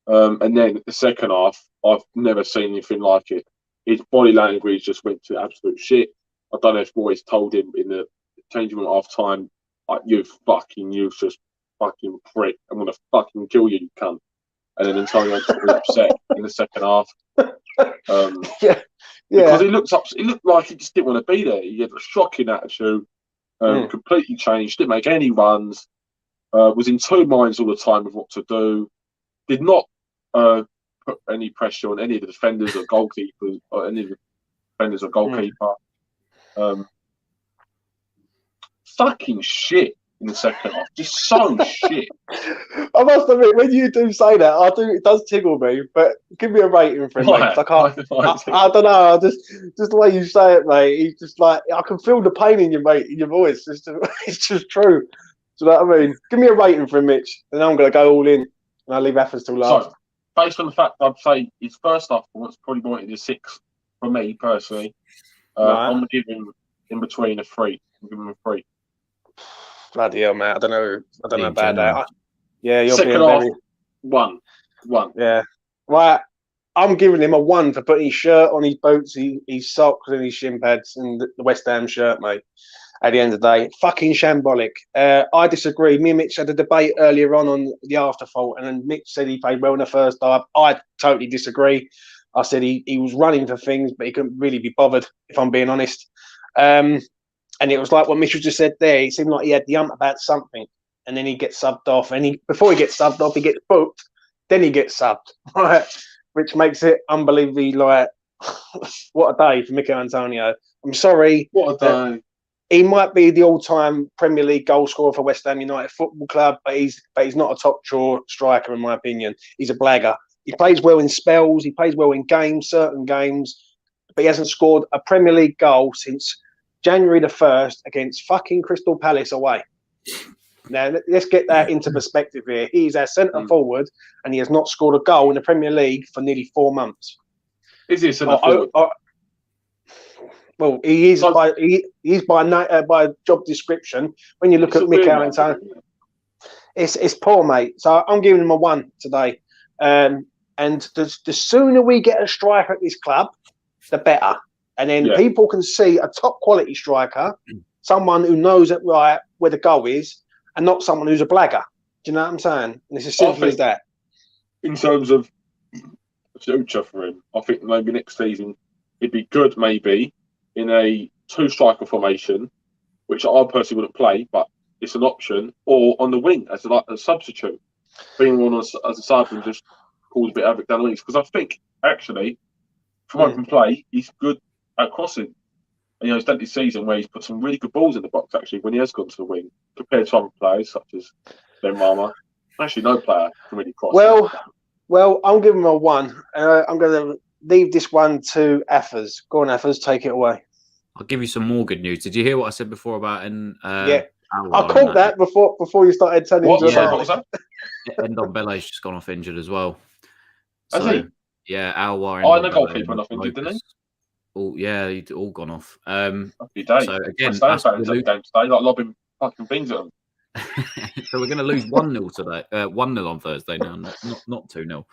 And then the second half, I've never seen anything like it. His body language just went to absolute shit. I don't know if Royce told him in the changing room at half time, like, you fucking useless fucking prick. I'm going to fucking kill you, you cunt. And then Antonio got really upset in the second half. Because he looked like he just didn't want to be there. He had a shocking attitude, completely changed, didn't make any runs, was in 2 minds all the time of what to do, did not put any pressure on any of the defenders or goalkeepers, or any of the defenders or goalkeeper. Fucking shit in the second half, just so shit. I must admit, when you do say that, it does tickle me. But give me a rating for him, mate. I can't. I don't know. Just the way you say it, mate. He's just like, I can feel the pain in you, mate, in your voice. It's just true. Do you know what I mean? Give me a rating for him, Mitch, and then I'm going to go all in, and I'll leave Athers till last. So, based on the fact I'd say his first half performance probably wanted a 6 for me personally. I'm going to give him in between a 3. I'm giving him a 3. Bloody hell, mate. I don't know about that. You're second being half, very... 1. Yeah. Right. I'm giving him a 1 for putting his shirt on, his boots, his socks and his shin pads and the West Ham shirt, mate. At the end of the day, fucking shambolic. I disagree. Me and Mitch had a debate earlier on the afterthought, and then Mitch said he played well in the first half. I totally disagree. I said he was running for things, but he couldn't really be bothered, if I'm being honest. And it was like what Mitchell just said there. It seemed like he had the ump about something, and then he gets subbed off. And before he gets subbed off, he gets booked. Then he gets subbed, right? Which makes it unbelievably like, what a day for Mikel Antonio. I'm sorry. What a day. He might be the all-time Premier League goal scorer for West Ham United Football Club, but he's not a top-draw striker, in my opinion. He's a blagger. He plays well in spells. He plays well in games, certain games, but he hasn't scored a Premier League goal since January the 1st against fucking Crystal Palace away. Now, let's get that into perspective here. He's our centre-forward, and he has not scored a goal in the Premier League for nearly 4 months. Is he a centre-forward? Well, he is by job description. When you look at Mikel Antonio, it's poor, mate. So I'm giving him a 1 today. And the sooner we get a striker at this club, the better. And then people can see a top quality striker, someone who knows it right where the goal is, and not someone who's a blagger. Do you know what I'm saying? And it's as simple as that. In terms of future for him, I think maybe next season it'd be good, maybe in a 2-striker formation, which I personally wouldn't play, but it's an option, or on the wing as a substitute, bringing on as a sub and just cause a bit of havoc down the wings. Because I think actually, from open play, he's good at crossing. And, he's done this season where he's put some really good balls in the box actually when he has gone to the wing, compared to other players such as Ben Rama. Actually, no player can really cross. Well, I'm giving him a 1. I'm going to leave this one to Athers. Go on, Athers, take it away. I'll give you some more good news. Did you hear what I said before about I caught that before you started turning into what was that? Ndombele's just gone off injured as well. Has he? Yeah, Alwar. I know goalkeeper went off injured, didn't he? He'd all gone off. Happy day. So again, game today, like lobbing fucking beans at them. So we're going to lose 1-0 today. 1-0 on Thursday now, not 2-0.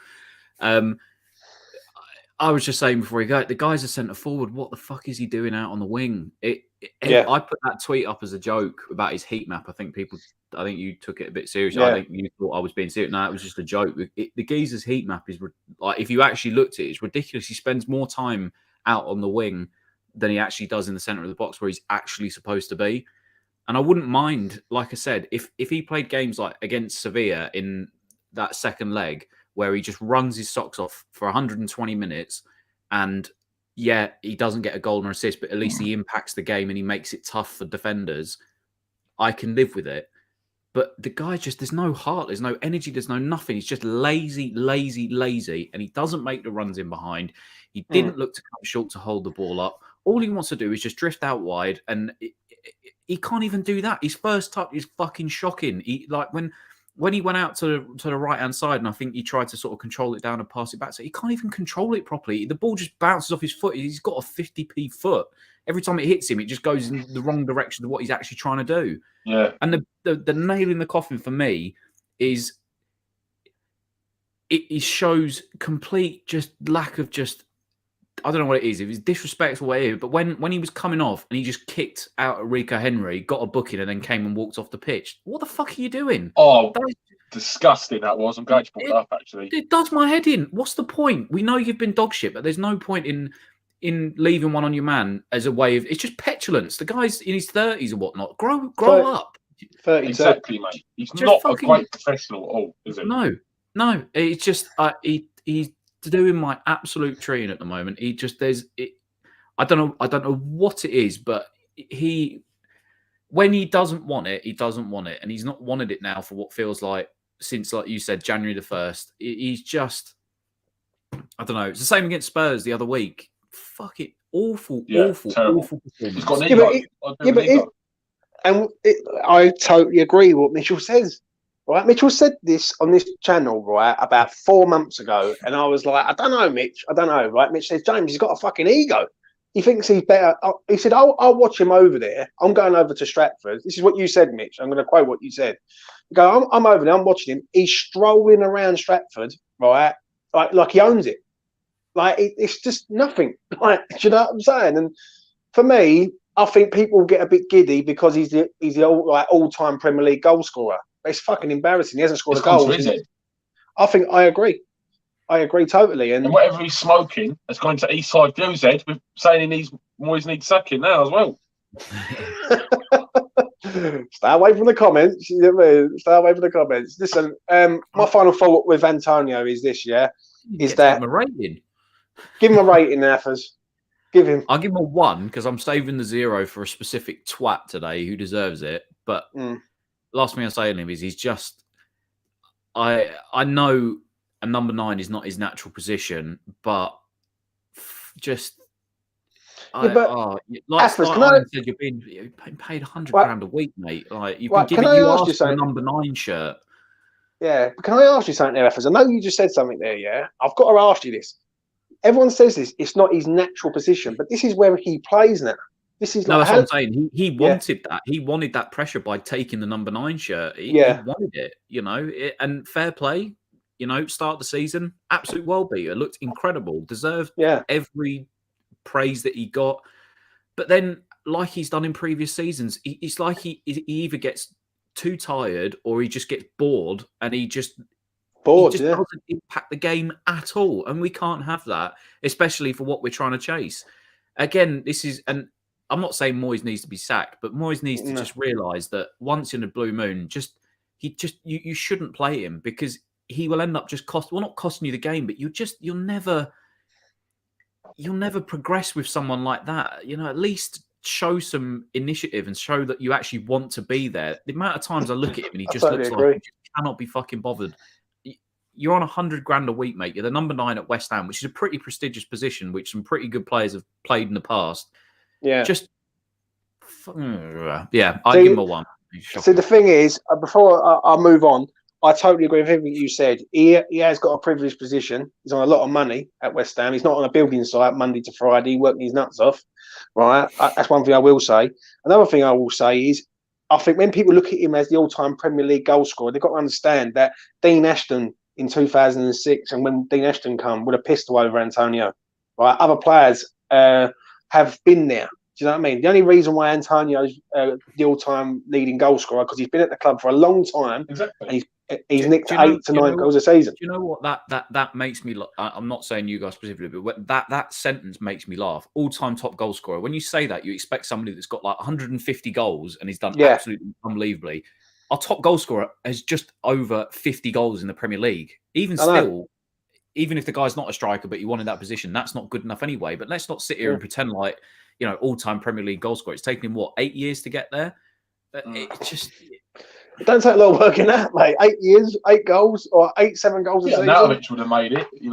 I was just saying before you go, the guy's a centre forward. What the fuck is he doing out on the wing? I put that tweet up as a joke about his heat map. I think you took it a bit seriously. I think you thought I was being serious. No, it was just a joke. The geezer's heat map is like, if you actually looked at it, it's ridiculous. He spends more time out on the wing than he actually does in the centre of the box where he's actually supposed to be. And I wouldn't mind, like I said, if he played games like against Sevilla in that second leg where he just runs his socks off for 120 minutes and he doesn't get a goal or assist, but at least he impacts the game and he makes it tough for defenders, I can live with it. But the guy there's no heart, there's no energy, there's no nothing. He's just lazy, and he doesn't make the runs in behind. He didn't look to come short to hold the ball up. All he wants to do is just drift out wide, and he can't even do that. His first touch is fucking shocking. He like when he went out to the right hand side, and I think he tried to sort of control it down and pass it back. So he can't even control it properly. The ball just bounces off his foot. He's got a 50p foot. Every time it hits him, it just goes in the wrong direction of what he's actually trying to do. Yeah. And the nail in the coffin for me is it shows complete just lack of just. I don't know what it is. If it's disrespectful, whatever. But when he was coming off and he just kicked out at Rico Henry, got a booking, and then came and walked off the pitch. What the fuck are you doing? Oh, disgusting that was. I'm glad you brought it up, actually. It does my head in. What's the point? We know you've been dog shit, but there's no point in leaving one on your man as a way of. It's just petulance. The guy's in his 30s or whatnot. Grow up. 32. Exactly, mate. He's Just not fucking- a great professional at all, is he? No. It's just he's doing my absolute treeing at the moment. He just I don't know what it is, but when he doesn't want it, he doesn't want it, and he's not wanted it now for what feels like since, like you said, January the 1st. He's just, I don't know. It's the same against Spurs the other week. Fuck it, awful performance. He's got an ego. I totally agree with what Mitchell says. Right, Mitchell said this on this channel, right, about 4 months ago, and I was like, I don't know, Mitch, I don't know, right? Mitch says, James, he's got a fucking ego. He thinks he's better. He said, I'll watch him over there. I'm going over to Stratford. This is what you said, Mitch. I'm going to quote what you said. You go, I'm over there. I'm watching him. He's strolling around Stratford, right, like he owns it. Like it's just nothing. Like, do you know what I'm saying? And for me, I think people get a bit giddy because he's the all-time Premier League goal scorer. It's fucking embarrassing. He hasn't scored a goal. I think I agree. I agree totally. And whatever he's smoking has gone to Eastside Blues Head with saying Moyes needs sacking now as well. Stay away from the comments. You know what I mean? Stay away from the comments. Listen, my final thought with Antonio is this, yeah? Is that give him a rating. Give him a rating, Athers. Give him. I'll give him a 1 because I'm saving the 0 for a specific twat today who deserves it. But last thing I say on him is he's just. I know a number 9 is not his natural position, but just. Athers, said, you're being paid £100 a week, mate. Like you've been given a number 9 shirt. Yeah, but can I ask you something there, Athers? I know you just said something there. Yeah, I've got to ask you this. Everyone says this. It's not his natural position, but this is where he plays now. This is that's what I'm saying. He wanted that. He wanted that pressure by taking the number 9 shirt. He wanted it, and fair play. Start of the season, absolute world beater. Looked incredible. Deserved every praise that he got. But then, like he's done in previous seasons, it's like he either gets too tired or he just gets bored, and he just doesn't impact the game at all. And we can't have that, especially for what we're trying to chase. Again, and I'm not saying Moyes needs to be sacked, but Moyes needs to just realise that once in a blue moon, you shouldn't play him because he will end up just not costing you the game, but you'll never progress with someone like that. At least show some initiative and show that you actually want to be there. The amount of times I look at him and he just looks like he just cannot be fucking bothered. You're on $100,000 a week, mate. You're the number 9 at West Ham, which is a pretty prestigious position, which some pretty good players have played in the past. Yeah. I'll give him a 1. So the thing is, before I move on, I totally agree with everything you said. He has got a privileged position. He's on a lot of money at West Ham. He's not on a building site Monday to Friday, working his nuts off. Right? That's one thing I will say. Another thing I will say is, I think when people look at him as the all-time Premier League goal scorer, they've got to understand that Dean Ashton in 2006, and when Dean Ashton come, would have pissed all over Antonio. Right? Other players have been there. Do you know what I mean? The only reason why Antonio's the all-time leading goal scorer because he's been at the club for a long time. Exactly. And he's nicked 8 to 9 goals a season. Do you know what that makes me? I'm not saying you guys specifically, but that sentence makes me laugh. All-time top goal scorer. When you say that, you expect somebody that's got like 150 goals and he's done absolutely unbelievably. Our top goal scorer has just over 50 goals in the Premier League. Even if the guy's not a striker, but he wanted that position, that's not good enough anyway. But let's not sit here and pretend like all-time Premier League goal scorer. It's taken him 8 years to get there. It don't take a lot of work in that, mate. 8 years, 8 goals, or 7 goals a season. Natovic would have made it, if he. You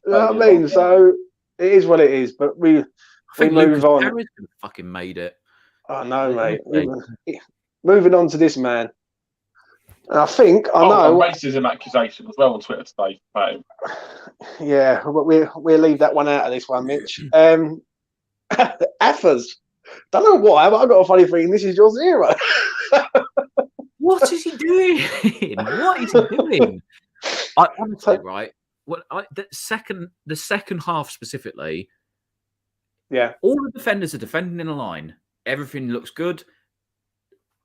know what I mean? So it is what it is. But we I think move Lucas on. Perez could have fucking made it. I know, mate. Moving on to this man. And I think I know. And racism accusation as well on Twitter today about him. Yeah, but we'll leave that one out of this one, Mitch. Athers. Don't know why, but I've got a funny feeling this is your zero. What is he doing? What is he doing? I honestly, right? The second half specifically. Yeah. All the defenders are defending in a line. Everything looks good.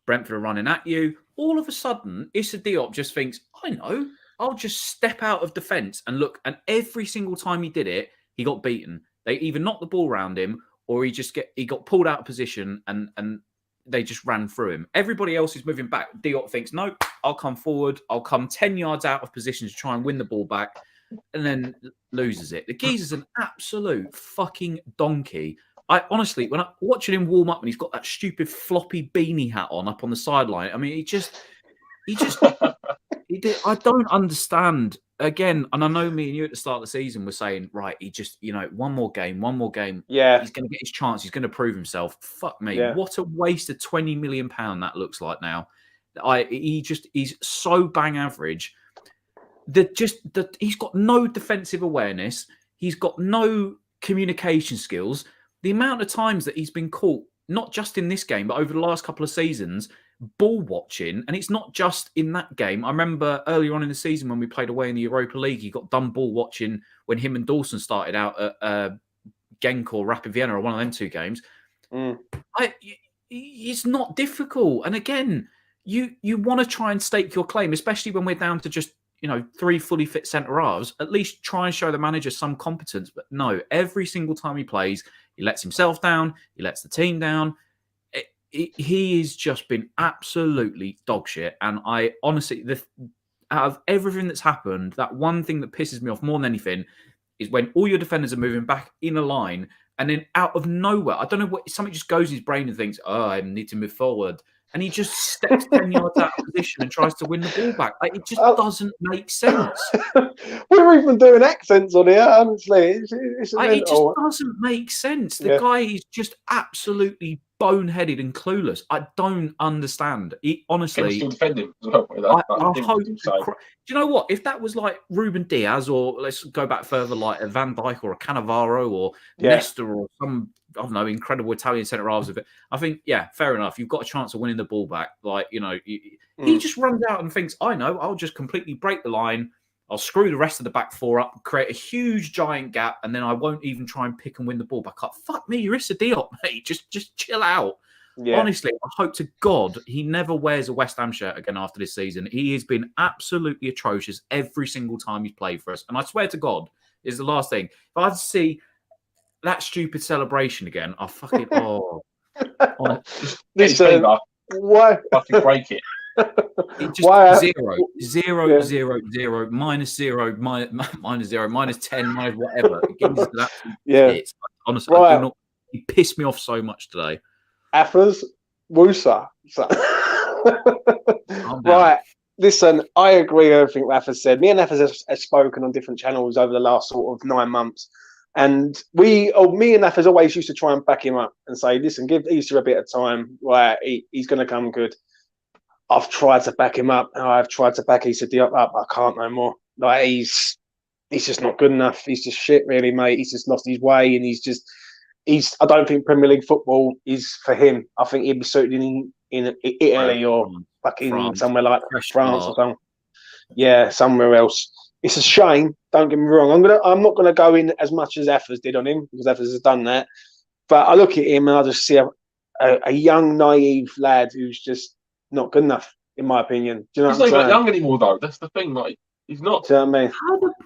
Brentford are running at you. All of a sudden, Issa Diop just thinks, I know, I'll just step out of defence and look. And every single time he did it, he got beaten. They either knocked the ball around him or he got pulled out of position and they just ran through him. Everybody else is moving back. Diop thinks, no, I'll come forward. I'll come 10 yards out of position to try and win the ball back, and then loses it. The geezer's an absolute fucking donkey. I honestly, when I'm watching him warm up and he's got that stupid floppy beanie hat on up on the sideline, I mean, he did. I don't understand. Again, and I know me and you at the start of the season were saying, right, he just, one more game. Yeah. He's going to get his chance. He's going to prove himself. Fuck me. Yeah. What a waste of £20 million that looks like now. He's so bang average. He's got no defensive awareness. He's got no communication skills. The amount of times that he's been caught, not just in this game, but over the last couple of seasons, ball watching, and it's not just in that game. I remember earlier on in the season when we played away in the Europa League, he got done ball watching when him and Dawson started out at Genk or Rapid Vienna or one of them two games. It's not difficult. And again, you want to try and stake your claim, especially when we're down to just 3 fully fit centre halves. At least try and show the manager some competence. But no, every single time he plays, he lets himself down. He lets the team down. He has just been absolutely dog shit. And I honestly, out of everything that's happened, that one thing that pisses me off more than anything is when all your defenders are moving back in a line and then out of nowhere, I don't know what, something just goes in his brain and thinks, oh, I need to move forward. And he just steps 10 yards out of position and tries to win the ball back. It just doesn't make sense. We're even doing accents on here, honestly. It just doesn't make sense. The guy is just absolutely boneheaded and clueless. I don't understand. He honestly. Still defend him as well. I hope. Do you know what? If that was like Ruben Diaz, or let's go back further, like a Van Dijk or a Cannavaro or Nesta or some, I don't know, incredible Italian centre halves of it, I think, yeah, fair enough. You've got a chance of winning the ball back. He just runs out and thinks, I know, I'll just completely break the line. I'll screw the rest of the back four up, create a huge giant gap, and then I won't even try and pick and win the ball back up. Fuck me, you're Issa Diop, mate. Just chill out. Yeah. Honestly, I hope to God he never wears a West Ham shirt again after this season. He has been absolutely atrocious every single time he's played for us. And I swear to God, is the last thing. If I had to see that stupid celebration again, I'll fucking, why? Fucking break it. It just zero, 0, minus 0, minus 0, minus 10, minus whatever. It gives us that. Yeah. Honestly, right. He pissed me off so much today. Athers, Woosa. Right. Listen, I agree with everything Athers said. Me and Athers have spoken on different channels over the last sort of 9 months. And me and Athers always used to try and back him up and say, listen, give Easter a bit of time. Right, he's going to come good. I've tried to back him up. I've tried to back Issa Diop up. I can't no more. He's just not good enough. He's just shit, really, mate. He's just lost his way, and I don't think Premier League football is for him. I think he'd be suited in Italy or fucking somewhere like France or something. Yeah, somewhere else. It's a shame. Don't get me wrong. I'm not gonna go in as much as Athers did on him, because Athers has done that. But I look at him and I just see a young, naive lad who's just not good enough, in my opinion. Do you know he's not even young anymore, though. That's the thing. Like, he's not. Do you know what I mean?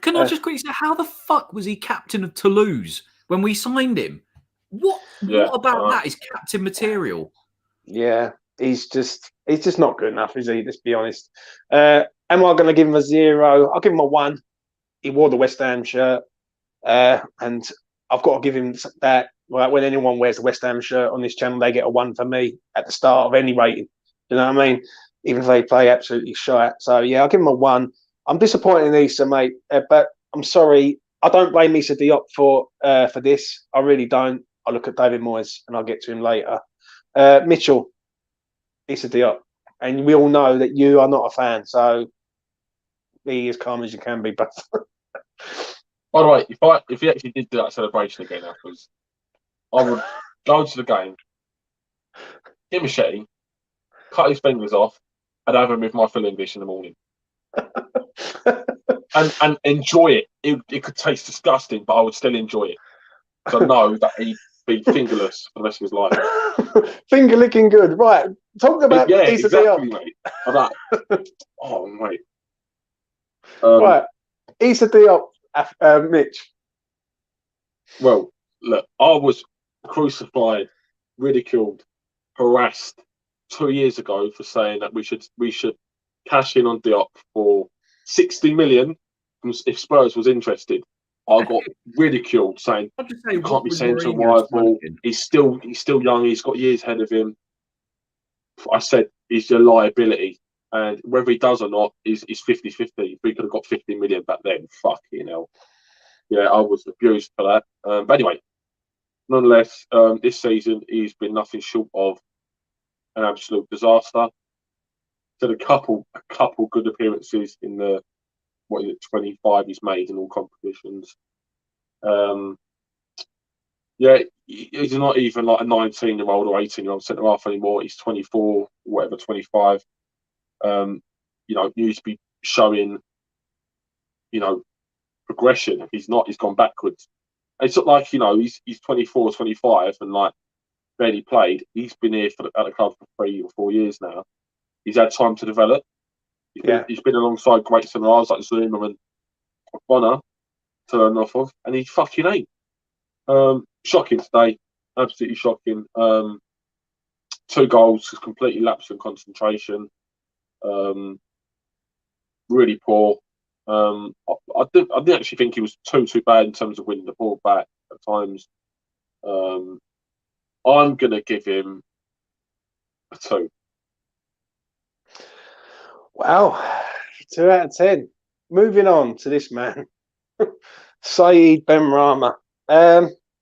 Can I just quickly say, how the fuck was he captain of Toulouse when we signed him? What about that is captain material? Yeah, he's just not good enough, is he? Let's be honest. Am I going to give him a 0? I'll give him a 1. He wore the West Ham shirt, and I've got to give him that. Like, when anyone wears a West Ham shirt on this channel, they get a 1 for me at the start of any rating. You know what I mean? Even if they play absolutely shite. So, yeah, I'll give him a 1. I'm disappointed in Issa, mate, but I'm sorry. I don't blame Issa Diop for this. I really don't. I'll look at David Moyes and I'll get to him later. Mitchell, Issa Diop. And we all know that you are not a fan, so be as calm as you can be. But By the way, if he actually did do that celebration again afterwards, I would go to the game, get a machete, cut his fingers off, and have him with my filling dish in the morning. and enjoy it. It could taste disgusting, but I would still enjoy it. So know that he'd be fingerless for the rest of his life. Finger licking good. Right. Talk about Issa exactly, Diop. mate. Like that. Oh, mate. Right. Issa Diop, Mitch. Well, look, I was crucified, ridiculed, harassed 2 years ago for saying that we should cash in on Diop for 60 million if Spurs was interested. I got ridiculed saying you can't be saying to a rival. He's still young. He's got years ahead of him. I said he's a liability, and whether he does or not is 50-50. If we could have got 50 million back then, fucking hell. Yeah, I was abused for that. But anyway, nonetheless, this season he's been nothing short of an absolute disaster. Did a couple good appearances in the 25 he's made in all competitions. Yeah, he's not even like a 19-year-old or 18-year-old centre half anymore. He's 24, whatever, 25. Used to be showing, progression. He's not. He's gone backwards. It's not like he's 24, 25, and like barely played. He's been here at the club for 3 or 4 years now. He's had time to develop. He's been alongside great centre halves like Zuma and Bonner to learn off of, and he fucking ain't. Shocking today, absolutely shocking. 2 goals, completely lapsed in concentration. Really poor. I didn't actually think he was too bad in terms of winning the ball back at times. I'm gonna give him a 2. Wow, 2 out of 10. Moving on to this man, Saeed Benrahma.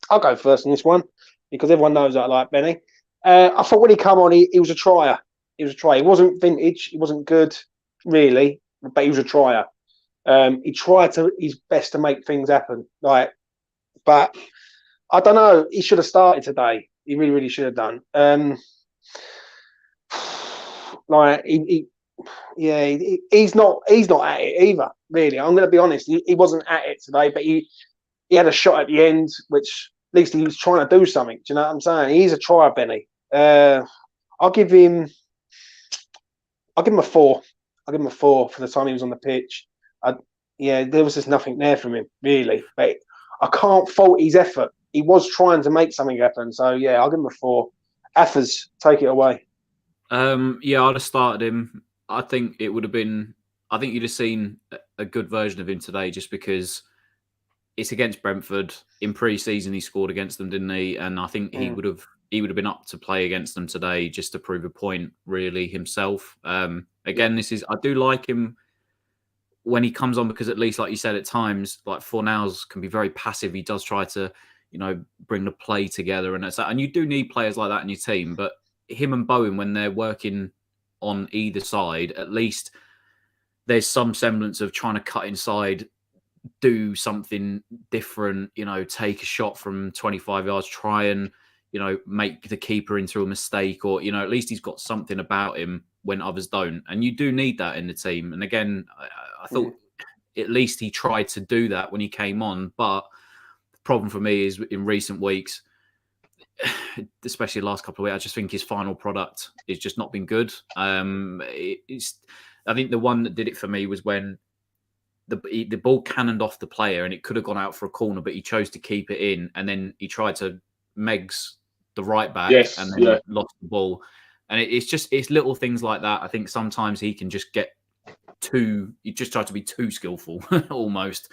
I'll go first in this one because everyone knows I like Benny. I thought when he come on, he was a trier. He was a trier. He wasn't vintage. He wasn't good, really, but he was a trier. He tried his best to make things happen. But I don't know. He should have started today. He really, really should have done. He's not at it either. Really, I'm going to be honest. He wasn't at it today, but he had a shot at the end, which at least he was trying to do something. Do you know what I'm saying? He's a trier, Benny. I'll give him a 4. I'll give him a 4 for the time he was on the pitch. There was just nothing there from him, really. But I can't fault his effort. He was trying to make something happen. So, yeah, I'll give him a 4. Athers, take it away. I'd have started him. I think it would have been... I think you'd have seen a good version of him today just because it's against Brentford. In pre-season, he scored against them, didn't he? And I think he would have been up to play against them today just to prove a point, really, himself. I do like him when he comes on because at least, like you said, at times, like Fornals can be very passive. He does try to, bring the play together. And you do need players like that in your team. But him and Bowen, when they're working on either side, at least there's some semblance of trying to cut inside, do something different, take a shot from 25 yards, try and, make the keeper into a mistake or, at least he's got something about him when others don't. And you do need that in the team. And again, I thought at least he tried to do that when he came on. But the problem for me is in recent weeks, especially the last couple of weeks, I just think his final product has just not been good. I think the one that did it for me was when the ball cannoned off the player and it could have gone out for a corner, but he chose to keep it in, and then he tried to Megs the right back and then lost the ball. And it's little things like that. I think sometimes he can just get he just tried to be too skillful almost.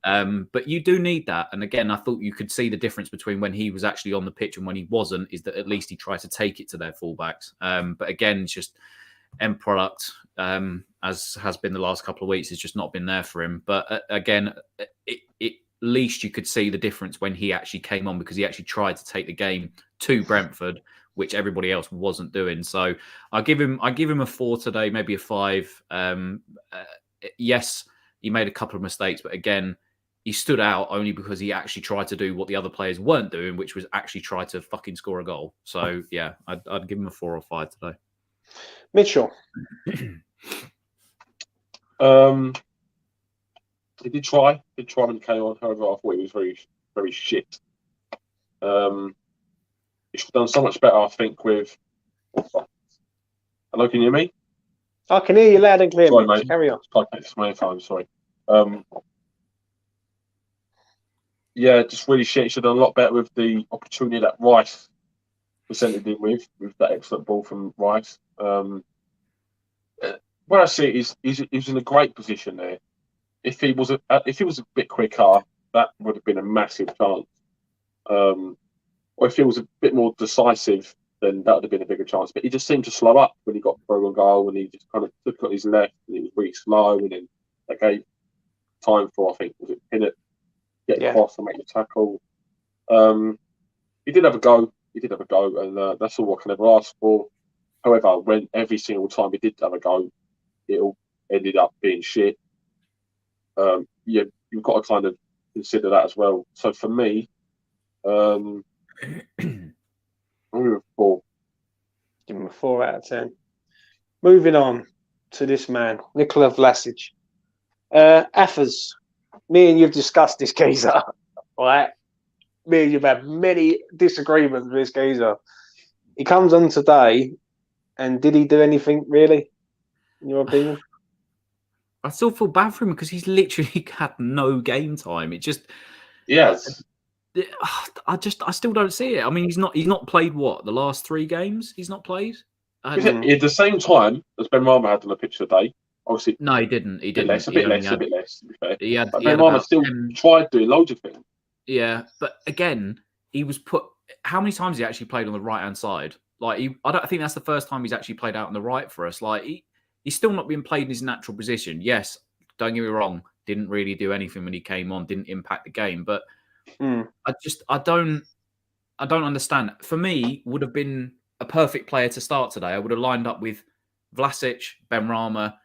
But you do need that. And again, I thought you could see the difference between when he was actually on the pitch and when he wasn't, is that at least he tried to take it to their fullbacks. But again, it's just end product, as has been the last couple of weeks, has just not been there for him. But again, least you could see the difference when he actually came on, because he actually tried to take the game to Brentford, which everybody else wasn't doing. So I give him a 4 today, maybe a 5. Yes, he made a couple of mistakes, but again, he stood out only because he actually tried to do what the other players weren't doing, which was actually try to fucking score a goal. So yeah, I'd give him a 4 or 5 today. Mitchell. He did try when he came on. However, I thought he was very, very shit. He should have done so much better, I think, with... Hello, can you hear me? I can hear you loud and clear, Sorry, Mitch. mate. Carry on. It's my phone, sorry. Yeah, just really shit. He should have done a lot better with the opportunity that Rice presented him with that excellent ball from Rice. What I see is he was in a great position there. If he was a bit quicker, that would have been a massive chance. Or if he was a bit more decisive, then that would have been a bigger chance. But he just seemed to slow up when he got through on goal, and he just kind of took on his left, and he was really slow, and then that gave time for, I think, was it Pinnett, get across and make the tackle. He did have a go. And that's all I can ever ask for. However, when every single time he did have a go, it all ended up being shit. You've got to kind of consider that as well. So for me, I'm going to 4. Give him a 4 out of 10. Moving on to this man, Nikola Vlasic. Athers, me and you've discussed this geezer, right? Me and you've had many disagreements with this geezer. He comes on today, and did he do anything really, in your opinion? I still feel bad for him because he's literally had no game time. It just, yes. I still don't see it. I mean, he's not played the last 3 games. He's not played. At the same time as Ben Rama had on the pitch today. Obviously, no, he didn't. He didn't. A bit less. To be fair. But Ben Rama still tried doing loads of things. Yeah, but again, he was put. How many times he actually played on the right hand side? Like, I don't think that's the first time he's actually played out on the right for us. Like, he's still not being played in his natural position. Yes, don't get me wrong. Didn't really do anything when he came on. Didn't impact the game. But I don't understand. For me, would have been a perfect player to start today. I would have lined up with Vlasic, Benrahma,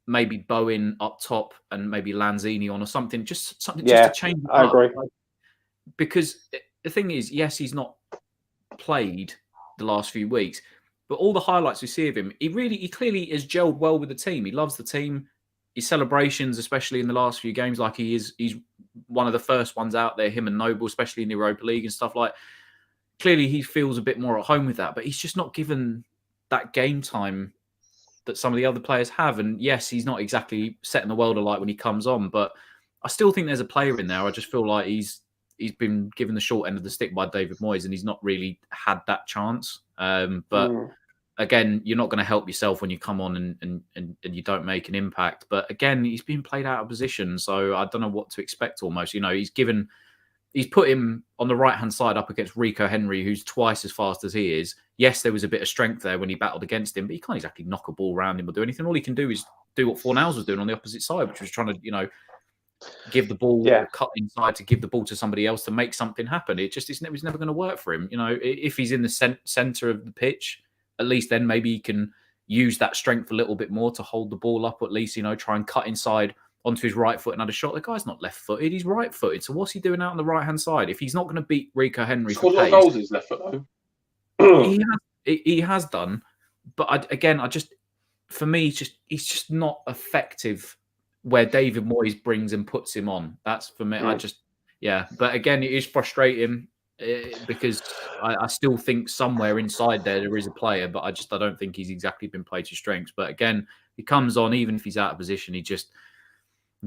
maybe Bowen up top, and maybe Lanzini on or something. Just to change it up. I agree. Because the thing is, yes, he's not played the last few weeks, but all the highlights we see of him, he clearly has gelled well with the team. He loves the team. His celebrations, especially in the last few games, like he's one of the first ones out there, him and Noble, especially in the Europa League and stuff like. Clearly, he feels a bit more at home with that, but he's just not given that game time that some of the other players have. And yes, he's not exactly setting the world alight when he comes on, but I still think there's a player in there. I just feel like he's been given the short end of the stick by David Moyes, and he's not really had that chance. Again, you're not going to help yourself when you come on and you don't make an impact. But again, he's been played out of position, so I don't know what to expect almost. You know, he's put him on the right-hand side up against Rico Henry, who's twice as fast as he is. Yes, there was a bit of strength there when he battled against him, but he can't exactly knock a ball around him or do anything. All he can do is do what Fornals was doing on the opposite side, which was trying to, give the ball, cut inside to give the ball to somebody else to make something happen. It was never going to work for him. If he's in the centre of the pitch, at least then maybe he can use that strength a little bit more to hold the ball up, or at least, try and cut inside onto his right foot and had a shot. The guy's not left-footed, he's right-footed. So what's he doing out on the right-hand side? If he's not going to beat Rico Henry for pace... goals his left foot, though. he has done. But for me, he's just not effective where David Moyes brings and puts him on. That's for me. But again, it is frustrating because I still think somewhere inside there is a player, but I don't think he's exactly been played to strengths. But again, he comes on, even if he's out of position, he just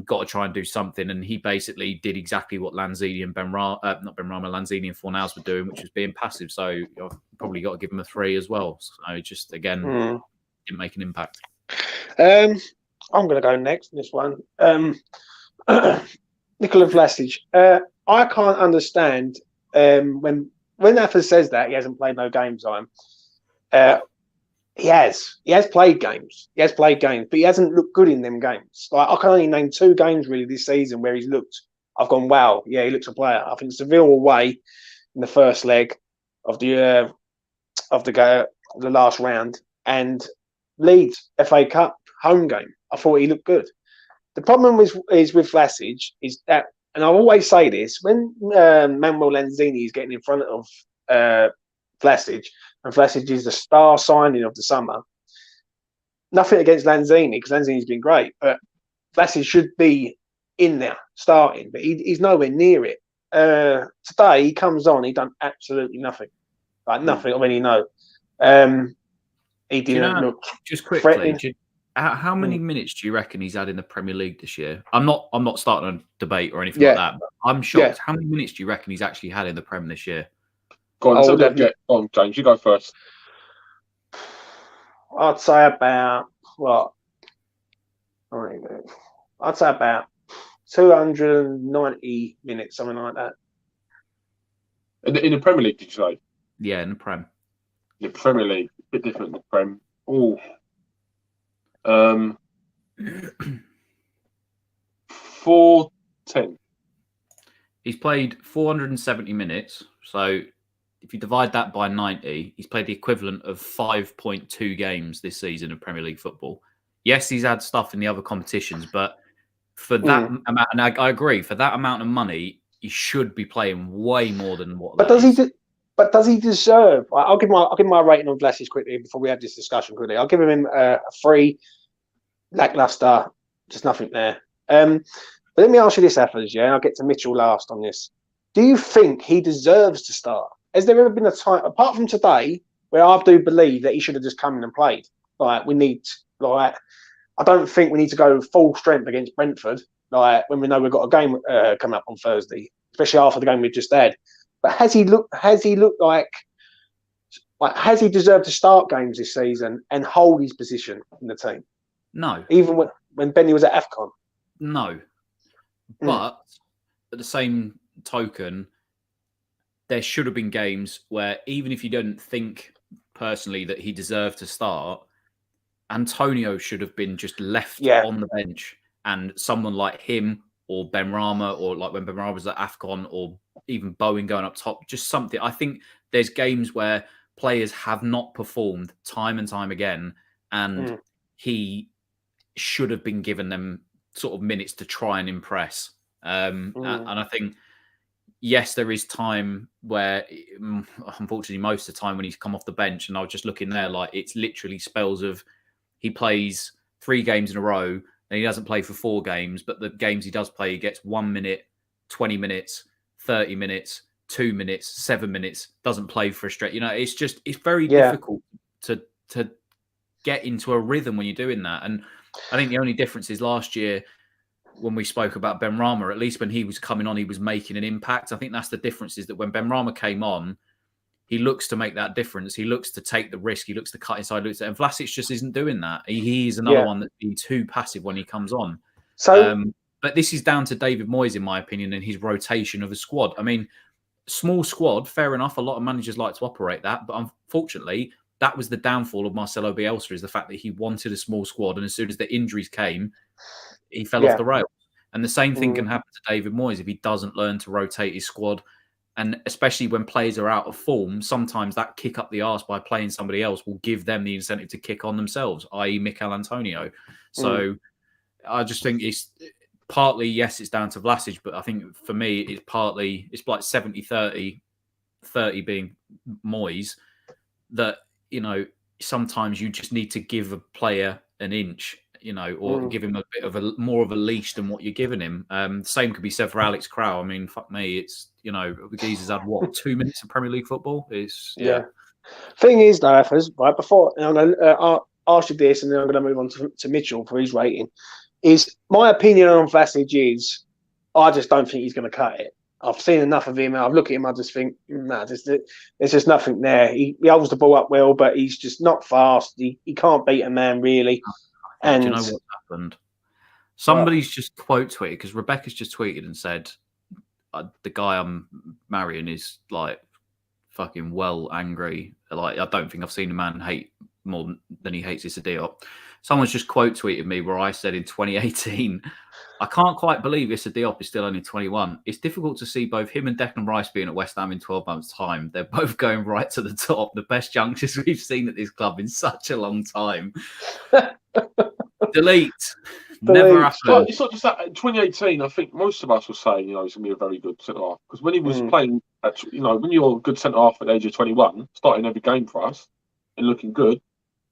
got to try and do something. And he basically did exactly what Lanzini and Lanzini and Fornals were doing, which was being passive. So you've probably got to give him a 3 as well. So just, again, didn't make an impact. I'm going to go next in this one. Nikola Vlasic. I can't understand when Athers says that he hasn't played no game time. He has played games. But he hasn't looked good in them games. Like, I can only name 2 games really this season where he's looked I've gone, wow, yeah, he looks a player. I think Seville away in the first leg of the last round, and Leeds FA Cup home game. I thought he looked good. The problem is with Vlasic is that, and I always say this, when Manuel Lanzini is getting in front of Vlasic, and Vlasic is the star signing of the summer. Nothing against Lanzini, because Lanzini's been great, but Vlasic should be in there starting, but he's nowhere near it. Today he comes on, he done absolutely nothing, like nothing of any note. He didn't look just quickly. How many minutes do you reckon he's had in the Premier League this year? I'm not starting a debate or anything like that, but I'm shocked. How many minutes do you reckon he's actually had in the Prem this year? Go on, James, you go first. I'd say about I'd say about 290 minutes, something like that. In the Premier League, did you say? Yeah, in the Prem. The Premier League, a bit different than the Prem. 410. He's played 470 minutes. So if you divide that by 90, he's played the equivalent of 5.2 games this season of Premier League football. Yes, he's had stuff in the other competitions, but for that amount, and I agree, for that amount of money, he should be playing way more than what. But does he deserve? I'll give my rating on Vlasic quickly before we have this discussion. Quickly, I'll give him a 3. Lackluster, just nothing there. But let me ask you this, Athers, and I'll get to Mitchell last on this. Do you think he deserves to start? Has there ever been a time, apart from today, where I do believe that he should have just come in and played? I don't think we need to go full strength against Brentford, when we know we've got a game coming up on Thursday, especially after the game we've just had. But has he looked like has he deserved to start games this season and hold his position in the team? No. Even when Benny was at AFCON? No. But at the same token, there should have been games where, even if you don't think personally that he deserved to start, Antonio should have been just left on the bench, and someone like him or Benrahma, or like when Benrahma was at AFCON, or even Bowen going up top, just something. I think there's games where players have not performed time and time again, and he should have been given them sort of minutes to try and impress. And I think, yes, there is time where, unfortunately, most of the time when he's come off the bench, and I was just looking there, it's literally spells of he plays 3 games in a row, and he doesn't play for 4 games, but the games he does play, he gets 1 minute, 20 minutes, 30 minutes, 2 minutes, 7 minutes, doesn't play for a straight. It's very difficult to get into a rhythm when you're doing that. And I think the only difference is last year when we spoke about Benrahma, at least when he was coming on, he was making an impact. I think that's the difference, is that when Benrahma came on, he looks to make that difference. He looks to take the risk. He looks to cut inside. And Vlasic just isn't doing that. He's another one that's been too passive when he comes on. So, but this is down to David Moyes, in my opinion, and his rotation of a squad. I mean, small squad, fair enough. A lot of managers like to operate that. But unfortunately, that was the downfall of Marcelo Bielsa, is the fact that he wanted a small squad. And as soon as the injuries came, he fell off the rails. And the same thing can happen to David Moyes if he doesn't learn to rotate his squad. And especially when players are out of form, sometimes that kick up the arse by playing somebody else will give them the incentive to kick on themselves, i.e. Mikel Antonio. So I just think it's partly, yes, it's down to Vlasic, but I think for me, it's like 70-30, 30 being Moyes, that, sometimes you just need to give a player an inch, or give him a bit of more of a leash than what you're giving him. Same could be said for Alex Crowe. I mean, fuck me, it's, the geezer's had 2 minutes of Premier League football. Thing is, though, Athers, right before I'm going to ask you this, and then I'm going to move on to Mitchell for his rating. Is my opinion on Vlasic is, I just don't think he's going to cut it. I've seen enough of him. I've looked at him. I just think, there's just nothing there. He holds the ball up well, but he's just not fast. He can't beat a man, really. And do you know what happened? Somebody's just quote tweeted, because Rebecca's just tweeted and said, the guy I'm marrying is fucking well angry. I don't think I've seen a man hate more than he hates Issa Diop. Someone's just quote tweeted me where I said in 2018, I can't quite believe Issa Diop is still only 21. It's difficult to see both him and Declan Rice being at West Ham in 12 months' time. They're both going right to the top. The best youngsters we've seen at this club in such a long time. Delete. Never happened. It's not just that. In 2018, I think most of us were saying, he's going to be a very good centre half, because when he was playing, when you're a good centre half at the age of 21, starting every game for us and looking good,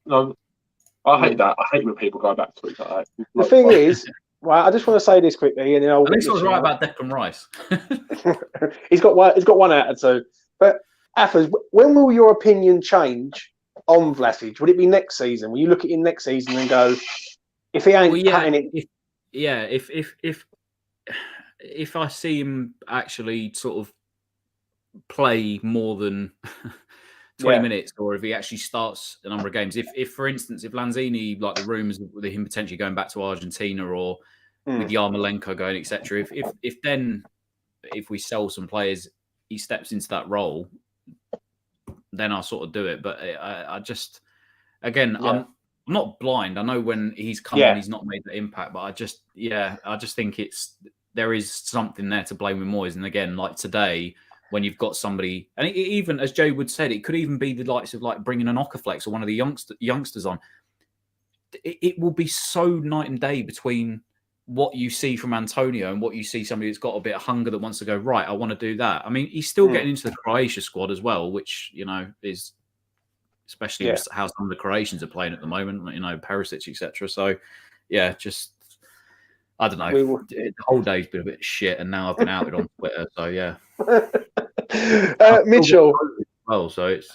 I hate that. I hate when people go back to it like that. The thing is, right, I just want to say this quickly, and then I'll. At least I was right about Declan Rice. He's got one out of two. But Athers, when will your opinion change on Vlasic? Would it be next season? Will you look at him next season and go, if he ain't cutting it? If I see him actually sort of play more than 20 minutes, or if he actually starts a number of games, if for instance, if Lanzini, like the rumours with him potentially going back to Argentina, or with Yarmolenko going, etc., if we sell some players, he steps into that role, then I'll sort of do it. But I just, again, I'm not blind. I know when he's come on, he's not made the impact, but I just think there is something there to blame with Moyes. And again, like today, when you've got somebody, and even as Joe Wood said, it could even be the likes of like bringing an Okaflex or one of the youngsters on. It will be so night and day between what you see from Antonio and what you see somebody that's got a bit of hunger that wants to go, right, I want to do that. I mean, he's still getting into the Croatia squad as well, which, is especially with how some of the Croatians are playing at the moment, Perisic, etc. So, just, I don't know. The whole day's been a bit shit, and now I've been outed on Twitter, so yeah. Mitchell. Well, so it's,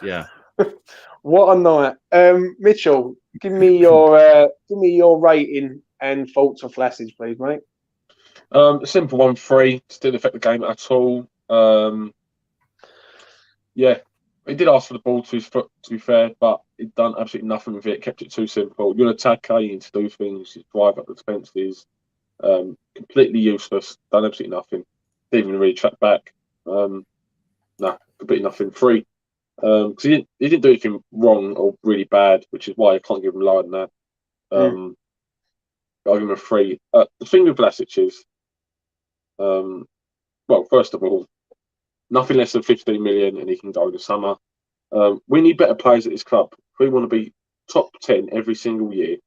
What a night. Mitchell, give me your rating and thoughts of Vlasic, please, mate. Simple 1-3. Didn't affect the game at all. He did ask for the ball to his foot, to be fair, but he'd done absolutely nothing with it. Kept it too simple. You're an attacker, you need to do things, you drive up the defences. Completely useless. Done absolutely nothing. Didn't even really track back. Completely nothing. 3. Because he didn't do anything wrong or really bad, which is why I can't give him lower than that. I'll give him a 3. The thing with Vlasic is, first of all, nothing less than 15 million, and he can go in the summer. We need better players at this club. If we want to be top 10 every single year,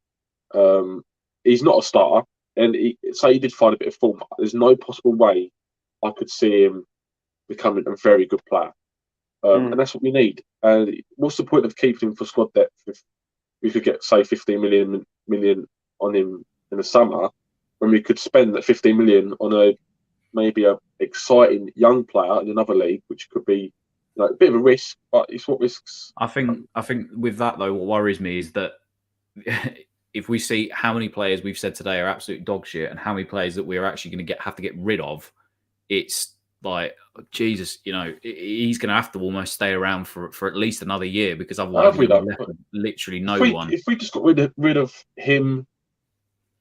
he's not a starter, and he did find a bit of form. There's no possible way I could see him becoming a very good player. And that's what we need. And what's the point of keeping him for squad depth if we could get, say, 15 million on him in the summer, when we could spend that 15 million on maybe a exciting young player in another league, which could be a bit of a risk, but it's what risks. I think with that though, what worries me is that if we see how many players we've said today are absolute dog shit, and how many players that we're actually going to have to get rid of, it's like, Jesus, he's going to have to almost stay around for at least another year, because otherwise we're left with literally no one. If we just got rid of him,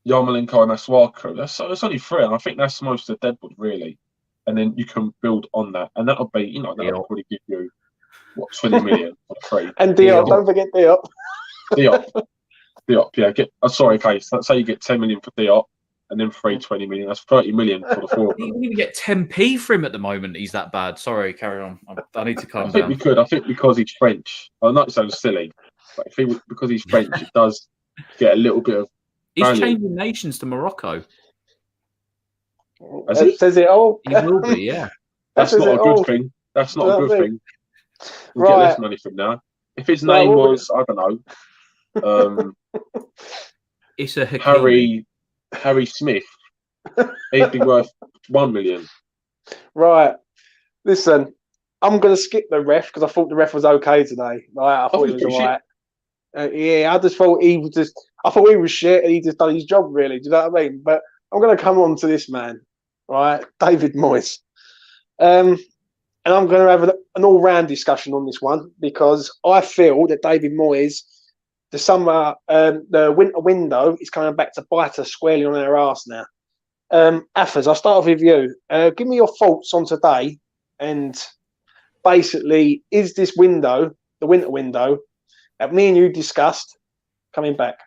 Yarmolenko and Masuaku, that's only 3, and I think that's most of the deadwood, really. And then you can build on that, and that'll be, that'll probably give you 20 million for 3. And Diop, don't forget Diop. Diop, yeah. Sorry, okay. So let's say you get 10 million for Diop, and then 20 million. That's 30 million for the 4 of them. You can even get 10p for him at the moment. He's that bad. Sorry, carry on. I need to calm down. I think because he's French. I'm not sound silly, but because he's French, it does get a little bit of. He's changing nations to Morocco. Says it all. He will be, yeah. That's not a good thing. That's not a good thing. We'll get less money from now. If his name was, I don't know, it's a Harry Smith, he'd be worth 1 million. Right. Listen, I'm going to skip the ref because I thought the ref was okay today. I thought he was all right. I just thought he was shit, and he just done his job, really. Do you know what I mean? But I'm going to come on to this man, right? David Moyes. And I'm going to have an all-round discussion on this one, because I feel that David Moyes, the winter window is coming back to bite us squarely on our arse now. Athers, I'll start off with you. Give me your thoughts on today, and basically, is this window, the winter window, that me and you discussed coming back.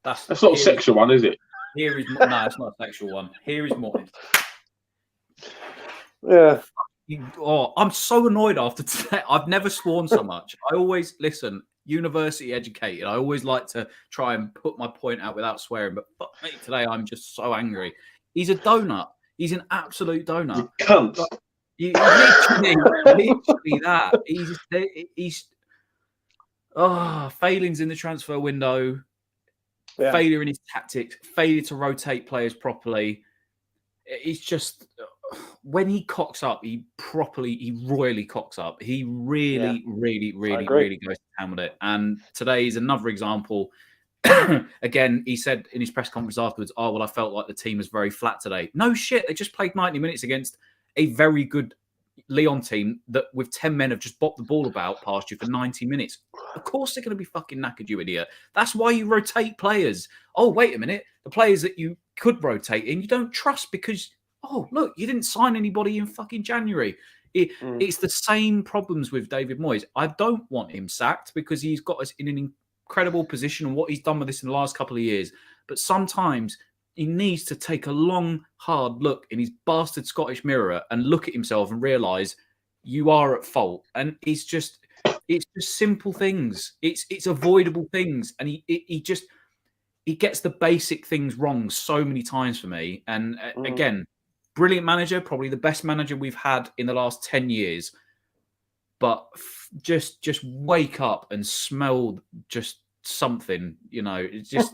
That's not a sexual one, is it? No, it's not a sexual one. Here is mine. Yeah. Oh, I'm so annoyed after today. I've never sworn so much. I always listen, university educated. I always like to try and put my point out without swearing. But fuck me, today I'm just so angry. He's a donut. He's an absolute donut. You cunt. Like, literally that. He's failings in the transfer window, failure in his tactics, failure to rotate players properly. It's just when he cocks up, he royally cocks up. He really goes to town with it. And today is another example. Again, he said in his press conference afterwards, "Oh, well, I felt like the team was very flat today." No shit. They just played 90 minutes against a very good Lyon team that with 10 men have just bopped the ball about past you for 90 minutes. Of course they're going to be fucking knackered, you idiot. That's why you rotate players. Oh, wait a minute. The players that you could rotate in, you don't trust because, oh, look, you didn't sign anybody in fucking January. It's the same problems with David Moyes. I don't want him sacked because he's got us in an incredible position and what he's done with this in the last couple of years. But sometimes he needs to take a long, hard look in his bastard Scottish mirror and look at himself and realise you are at fault. And it's just simple things. It's avoidable things. And he gets the basic things wrong so many times for me. And again, brilliant manager, probably the best manager we've had in the last 10 years. But just wake up and smell just something, you know. It's just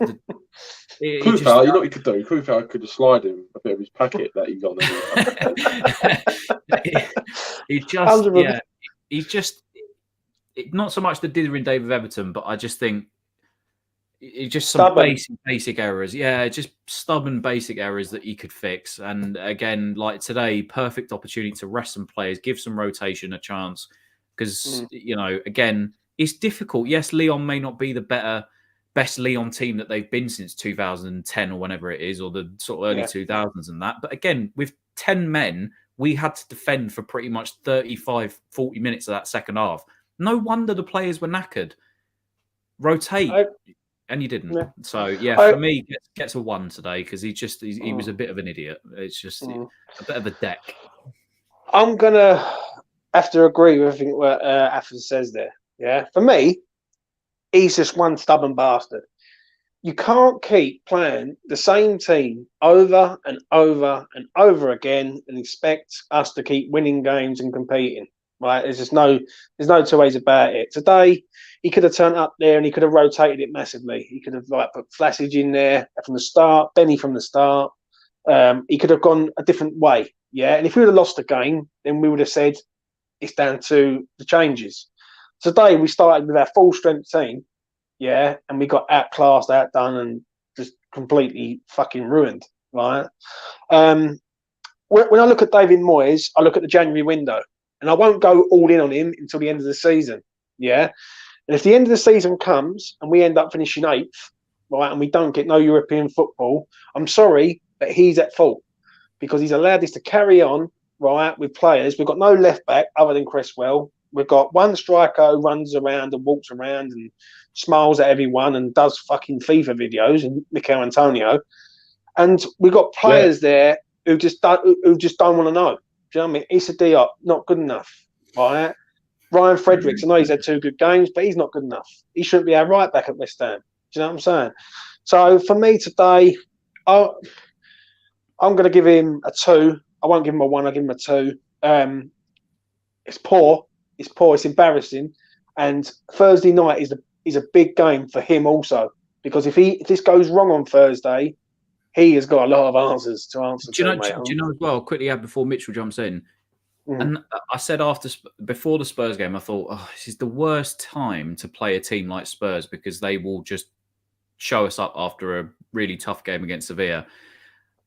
you know what he could do? Kufal could have slide him a bit of his packet that he's on. He's just not so much the dithering David Everton, but I just think it's just some basic errors. Yeah, just stubborn basic errors that he could fix. And again, like today, perfect opportunity to rest some players, give some rotation a chance. Because, you know, again, it's difficult. Yes, Lyon may not be the best Lyon team that they've been since 2010 or whenever it is, or the sort of early 2000s and that. But again, with 10 men, we had to defend for pretty much 35, 40 minutes of that second half. No wonder the players were knackered. Rotate. And you didn't. Yeah. So, for me, gets a 1 today because he was a bit of an idiot. It's just a bit of a deck. I'm going to have to agree with everything what Athers says there. Yeah. For me, he's just one stubborn bastard. You can't keep playing the same team over and over and over again and expect us to keep winning games and competing. Right? There's no two ways about it. Today, he could have turned up there and he could have rotated it massively. He could have put Flassage in there from the start, Benny from the start. He could have gone a different way. Yeah. And if we would have lost the game, then we would have said it's down to the changes. Today, we started with our full strength team. Yeah. And we got outclassed, outdone, and just completely fucking ruined. Right. When I look at David Moyes, I look at the January window. And I won't go all in on him until the end of the season. Yeah. And if the end of the season comes and we end up finishing 8th, right, and we don't get no European football, I'm sorry, but he's at fault because he's allowed this to carry on, right, with players. We've got no left back other than Cresswell. We've got one striker who runs around and walks around and smiles at everyone and does fucking FIFA videos, and Mikel Antonio. And we've got players there who just don't want to know. Do you know what I mean? Issa Diop, not good enough, right? Ryan Fredericks, I know he's had 2 good games, but he's not good enough. He shouldn't be our right back at West Ham. Do you know what I'm saying? So for me today, I'm going to give him a 2. I won't give him a 1. I'll give him a 2. It's poor. It's embarrassing. And Thursday night is a big game for him also, because if this goes wrong on Thursday, he has got a lot of answers to answer. Do you know as well? Quickly add before Mitchell jumps in, and I said before the Spurs game, I thought, this is the worst time to play a team like Spurs because they will just show us up after a really tough game against Sevilla.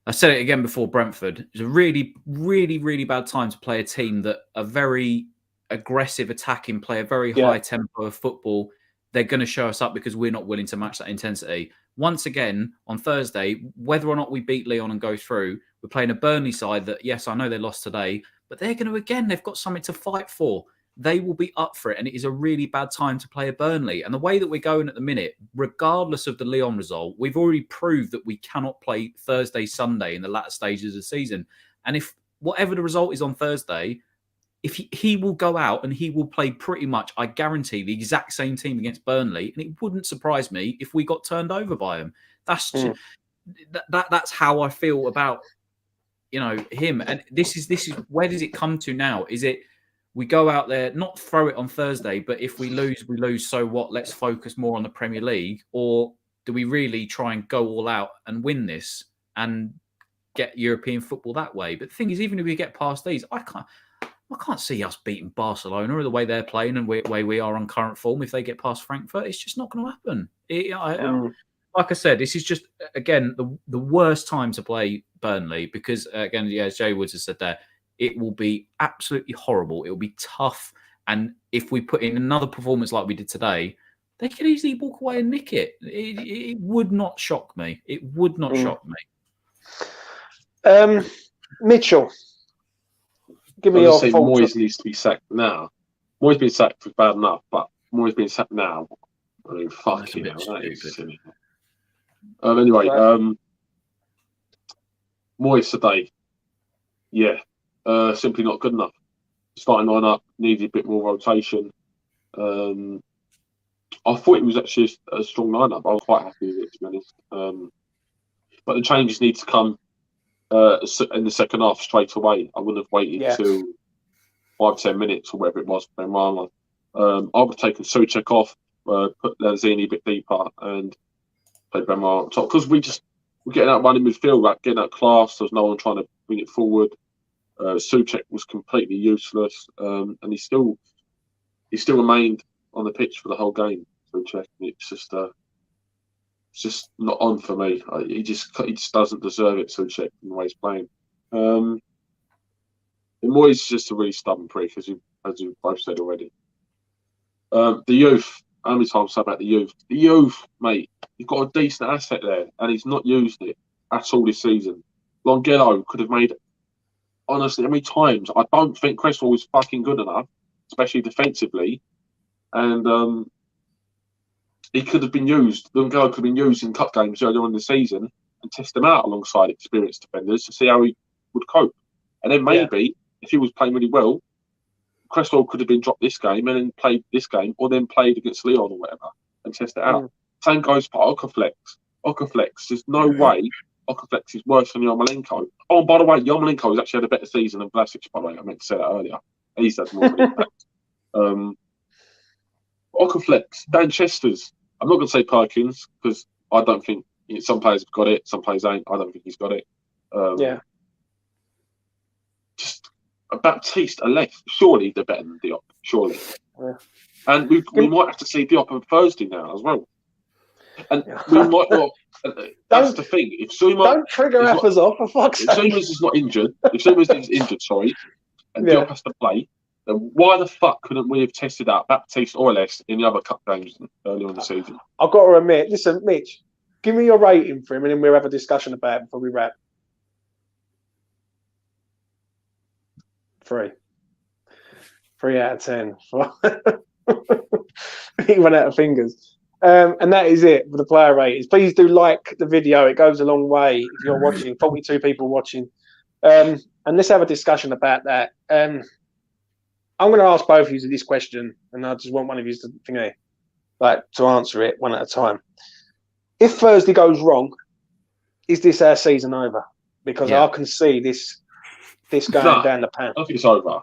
I said it again before Brentford. It's a really, really, really bad time to play a team that are very aggressive attacking, play a very high tempo of football. They're going to show us up because we're not willing to match that intensity. Once again, on Thursday, whether or not we beat Lyon and go through, we're playing a Burnley side that, yes, I know they lost today, but they're going to, again, they've got something to fight for. they will be up for it. And it is a really bad time to play a Burnley. And the way that we're going at the minute, regardless of the Lyon result, we've already proved that we cannot play Thursday, Sunday in the latter stages of the season. And if whatever the result is on Thursday, if he will go out and he will play pretty much, I guarantee, the exact same team against Burnley. And it wouldn't surprise me if we got turned over by him. That's that's how I feel about, him. And this is where does it come to now? Is it we go out there, not throw it on Thursday, but if we lose, we lose. So what? Let's focus more on the Premier League. Or do we really try and go all out and win this and get European football that way? But the thing is, even if we get past these, I can't see us beating Barcelona or the way they're playing and the way we are on current form. If they get past Frankfurt, it's just not going to happen. Like I said, this is just, again, the worst time to play Burnley because, again, as Jay Woods has said there, it will be absolutely horrible. It will be tough. And if we put in another performance like we did today, they could easily walk away and nick it. It would not shock me. It would not shock me. Mitchell, give me your thoughts. Moyes needs to be sacked now. Moyes being sacked was bad enough, but Moyes being sacked now, I mean, fucking hell, that is silly. Anyway, Moyes today, simply not good enough. Starting lineup needed a bit more rotation. I thought it was actually a strong lineup. I was quite happy with it, to be honest. But the changes need to come in the second half straight away. I wouldn't have waited till 5-10 minutes or whatever it was for Benrahma. I would have taken Souček off, put Lanzini a bit deeper, and play Benrahma on top because we're getting out running midfield, like getting out class. There's no one trying to bring it forward. Souček was completely useless, and he still remained on the pitch for the whole game. Souček, it's just not on for me. He just doesn't deserve it. Souček, in the way he's playing. And Moyes is just a really stubborn prick, as you both said already. The youth. How many times I say about the youth? The youth, mate. You've got a decent asset there, and he's not used it at all this season. Longelo could have made. Honestly, how many times? I don't think Cresswell was fucking good enough, especially defensively, and he could have been used. Longelo could have been used in cup games earlier on in the season and test him out alongside experienced defenders to see how he would cope. And then maybe if he was playing really well, Cresswell could have been dropped this game and then played this game, or then played against Lyon or whatever and test it out. Same goes for Okaflex. There's no way Okaflex is worse than Yarmolenko. Oh, and by the way, Yarmolenko has actually had a better season than Vlasic, by the way. I meant to say that earlier. He's had more of an impact. Okaflex, Dan Chester's. I'm not going to say Perkins because I don't think some players have got it, some players ain't. I don't think he's got it. Just Baptiste are left. Surely they're better than Diop. Surely. Yeah. And we might have to see Diop on Thursday now as well. And we might not. That's the thing. If Zuma don't trigger Athers off, for fuck's sake. If Zuma's is not injured, and Diop has to play, then why the fuck couldn't we have tested out Baptiste or less in the other cup games earlier in the season? I've got to admit, listen, Mitch, give me your rating for him, and then we'll have a discussion about it before we wrap. 3 out of 10. He ran out of fingers. And that is it for the player ratings. Please do like the video. It goes a long way if you're watching. 42 people watching. And let's have a discussion about that. I'm going to ask both of you this question, and I just want one of you to answer it one at a time. If Thursday goes wrong, is this our season over? Because I can see this going down the pan. I think it's over.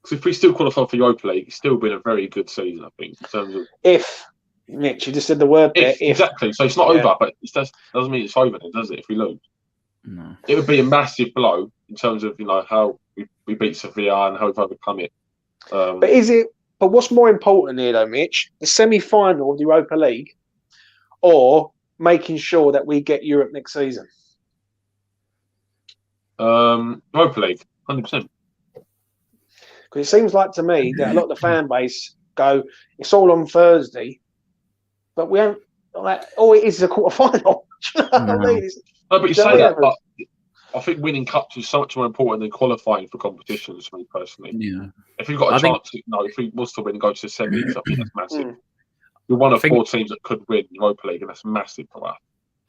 Because if we still qualify for Europa League, it's still been a very good season, I think, in terms of... If, Mitch, you just said the word there. If. Exactly. So it's not over, but it doesn't mean it's over then, does it, if we lose? No. It would be a massive blow in terms of, how we beat Sevilla and how we've overcome it. But what's more important here, though, Mitch? The semi-final of the Europa League or making sure that we get Europe next season? Europa League, 100%. Because it seems like to me that a lot of the fan base go, it's all on Thursday, but we don't. It is a quarter final. No, but you say that. But I think winning cups is so much more important than qualifying for competitions. For me personally, Yeah. if you've got a I think chance, if we was to win and go to the semis, I think that's massive. Mm. You're one I of think 4 teams that could win Europa League, and that's massive for us.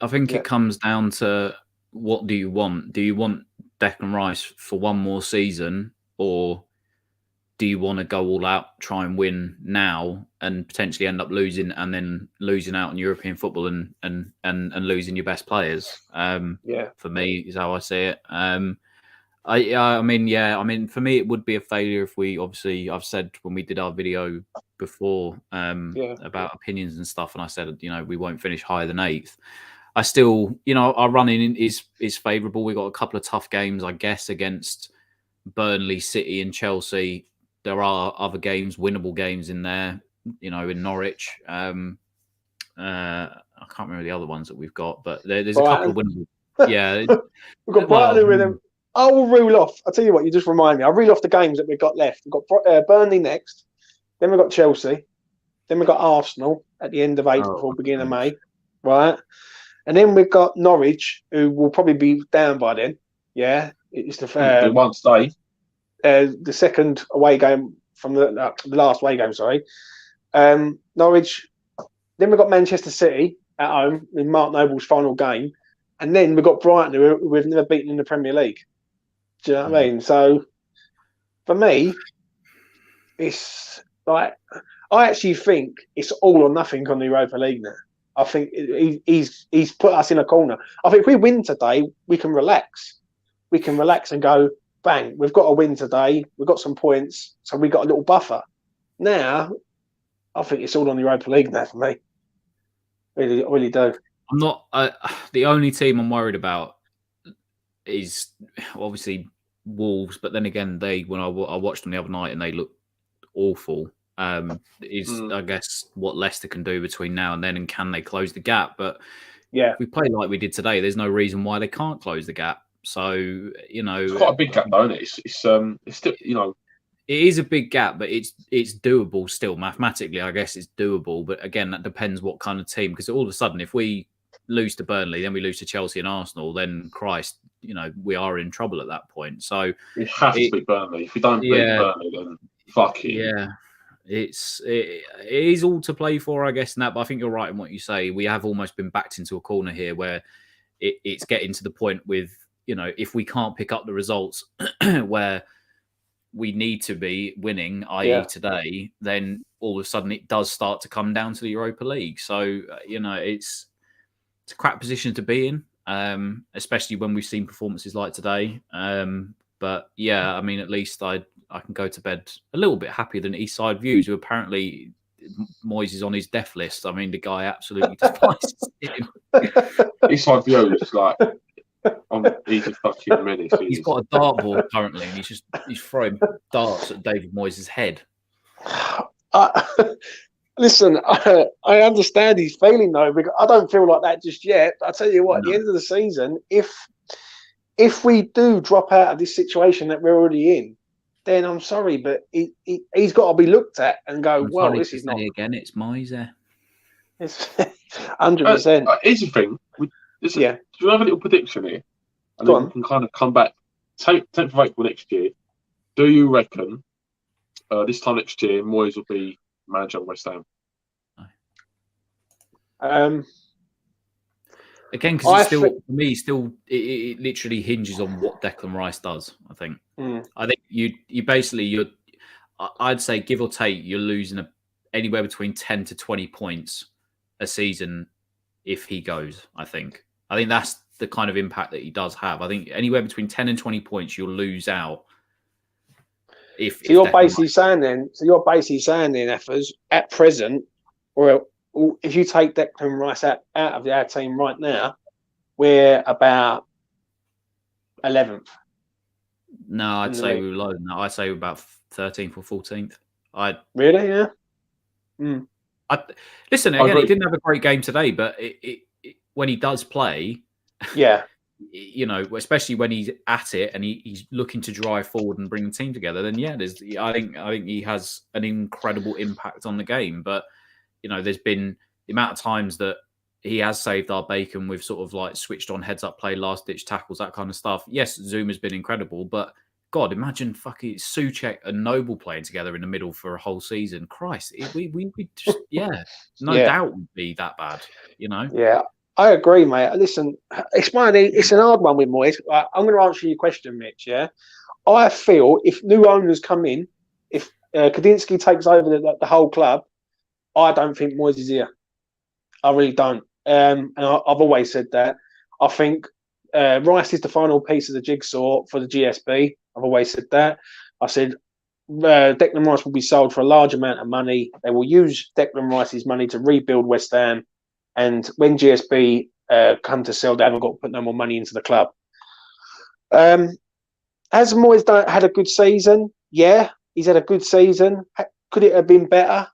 I think Yeah. it comes down to what do you want? Do you want Declan Rice for one more season, or do you want to go all out, try and win now, and potentially end up losing, and then losing out in European football and losing your best players? Yeah. For me, is how I see it. I mean, for me, it would be a failure if we obviously. I've said when we did our video before about opinions and stuff, and I said we won't finish higher than 8th. I still, our running is favourable. We've got a couple of tough games, I guess, against Burnley, City, and Chelsea. There are other games, winnable games in there. In Norwich. I can't remember the other ones that we've got, but there's a couple of winnable. Yeah, we've got Brighton with them. I will reel off. I'll tell you what, you just remind me. I'll reel off the games that we've got left. We've got Burnley next. Then we've got Chelsea. Then we've got Arsenal at the end of April, beginning of May. Right. And then we've got Norwich, who will probably be down by then. Yeah. It's the one stay. The second away game from the last away game, sorry. Norwich. Then we've got Manchester City at home in Mark Noble's final game. And then we've got Brighton, who we've never beaten in the Premier League. Do you know what I mean? So, for me, it's like, I actually think it's all or nothing on the Europa League now. I think he's put us in a corner. I think if we win today, we can relax. We can relax and go, bang, we've got a win today. We've got some points, so we've got a little buffer. Now, I think it's all on the Europa League now for me. I really do. I'm not. The only team I'm worried about is obviously Wolves, but then again, when I watched them the other night and they looked awful. I guess what Leicester can do between now and then, and can they close the gap? But yeah, if we play like we did today, there's no reason why they can't close the gap. So it's quite a big gap, though, isn't it? It's still it is a big gap, but it's doable still mathematically. I guess it's doable, but again, that depends what kind of team. Because all of a sudden, if we lose to Burnley, then we lose to Chelsea and Arsenal, then Christ, we are in trouble at that point. So we have to beat Burnley. If we don't beat Burnley, then fuck it. Yeah. It is all to play for, I guess, in that. But I think you're right in what you say. We have almost been backed into a corner here where it's getting to the point with, if we can't pick up the results where we need to be winning, i.e. today, then all of a sudden it does start to come down to the Europa League. So, it's a crap position to be in, especially when we've seen performances like today. But yeah, I mean, at least I can go to bed a little bit happier than Eastside Views, who apparently Moyes is on his death list. I mean, the guy absolutely despises him. Eastside Views is like, he's a fucking menace. He's got a dartboard currently, and he's throwing darts at David Moyes' head. Listen, I understand he's failing though, because I don't feel like that just yet. But I tell you what, at the end of the season, if we do drop out of this situation that we're already in, then I'm sorry, but he's got to be looked at and go, well, this is not again. It's Moyes. It's 100%. Here's the thing. Do you have a little prediction here? And then we can kind of come back. 10th of April next year. Do you reckon this time next year Moyes will be manager of West Ham? Again, because for me, it literally hinges on what Declan Rice does. I think. I think you basically I'd say give or take, you're losing anywhere between 10 to 20 points a season if he goes. I think that's the kind of impact that he does have. I think anywhere between 10 and 20 points you'll lose out. You're basically saying then, Athers, at present, or if you take Declan Rice out of our team right now, we're about 11th. No, I'd say we're lower than that. I'd say we're about 13th or 14th. Really? Yeah. Listen, again, he didn't have a great game today, but when he does play, especially when he's at it and he's looking to drive forward and bring the team together, then I think he has an incredible impact on the game. But there's been the amount of times that he has saved our bacon with sort of like switched on heads up play, last ditch tackles, that kind of stuff. Yes, Zuma's been incredible, but God, imagine fucking Souček and Noble playing together in the middle for a whole season. Christ, we just, no doubt would be that bad, you know? Yeah, I agree, mate. Listen, it's an hard one with Moyes. I'm going to answer your question, Mitch, yeah? I feel if new owners come in, if Kadinsky takes over the whole club, I don't think Moyes is here. I really don't. And I've always said that. I think Rice is the final piece of the jigsaw for the GSB. I've always said that. I said Declan Rice will be sold for a large amount of money. They will use Declan Rice's money to rebuild West Ham. And when GSB come to sell, they haven't got to put no more money into the club. Has Moyes had a good season? Yeah, he's had a good season. Could it have been better?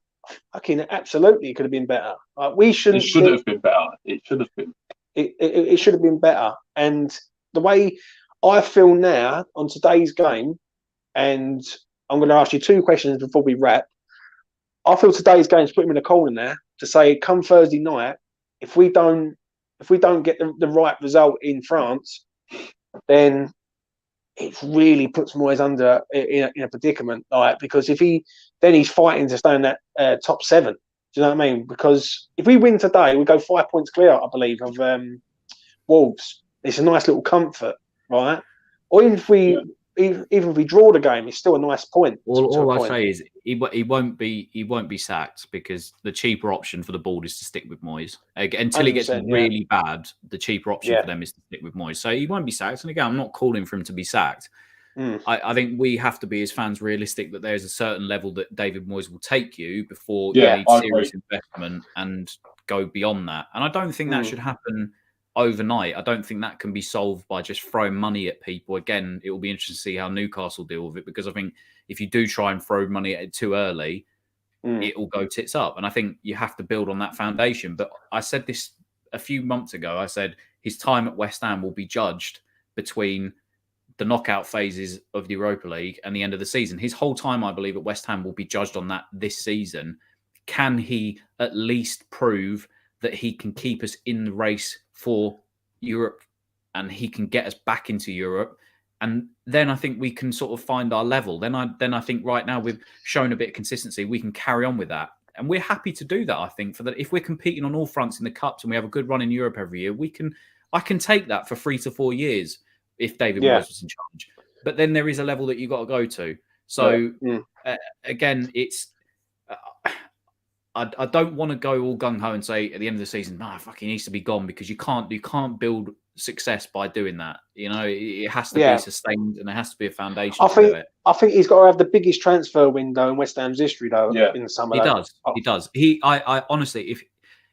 Absolutely, it could have been better. We shouldn't. It should have been better. It should have been. It should have been better. And the way I feel now on today's game, and I'm going to ask you two questions before we wrap. I feel today's game's put him in a corner now to say, come Thursday night, if we don't get the right result in France, then it really puts Moyes under in a predicament, like, because if he's fighting to stay in that top 7. Do you know what I mean? Because if we win today, we go 5 points clear, I believe, of Wolves. It's a nice little comfort, right? Or even if we draw the game, it's still a nice point. All I say is he won't be sacked, because the cheaper option for the board is to stick with Moyes until he gets really bad. The cheaper option for them is to stick with Moyes, so he won't be sacked. And again, I'm not calling for him to be sacked. I think we have to be, as fans, realistic that there's a certain level that David Moyes will take you before you need serious investment and go beyond that. And I don't think that should happen overnight. I don't think that can be solved by just throwing money at people. Again, it will be interesting to see how Newcastle deal with it, because I think if you do try and throw money at it too early, it will go tits up. And I think you have to build on that foundation. But I said this a few months ago. I said his time at West Ham will be judged between the knockout phases of the Europa League and the end of the season. His whole time, I believe, at West Ham will be judged on that this season. Can he at least prove that he can keep us in the race for Europe and he can get us back into Europe? And then I think we can sort of find our level. Then I think right now we've shown a bit of consistency. We can carry on with that. And we're happy to do that, I think, for that. If we're competing on all fronts in the cups and we have a good run in Europe every year, I can take that for 3 to 4 years if David Moyes was in charge. But then there is a level that you've got to go to. So again, it's I don't want to go all gung ho and say at the end of the season, he needs to be gone, because you can't build success by doing that. You know, it has to be sustained, and there has to be a foundation. I think he's got to have the biggest transfer window in West Ham's history, though. In the summer, he does. I honestly,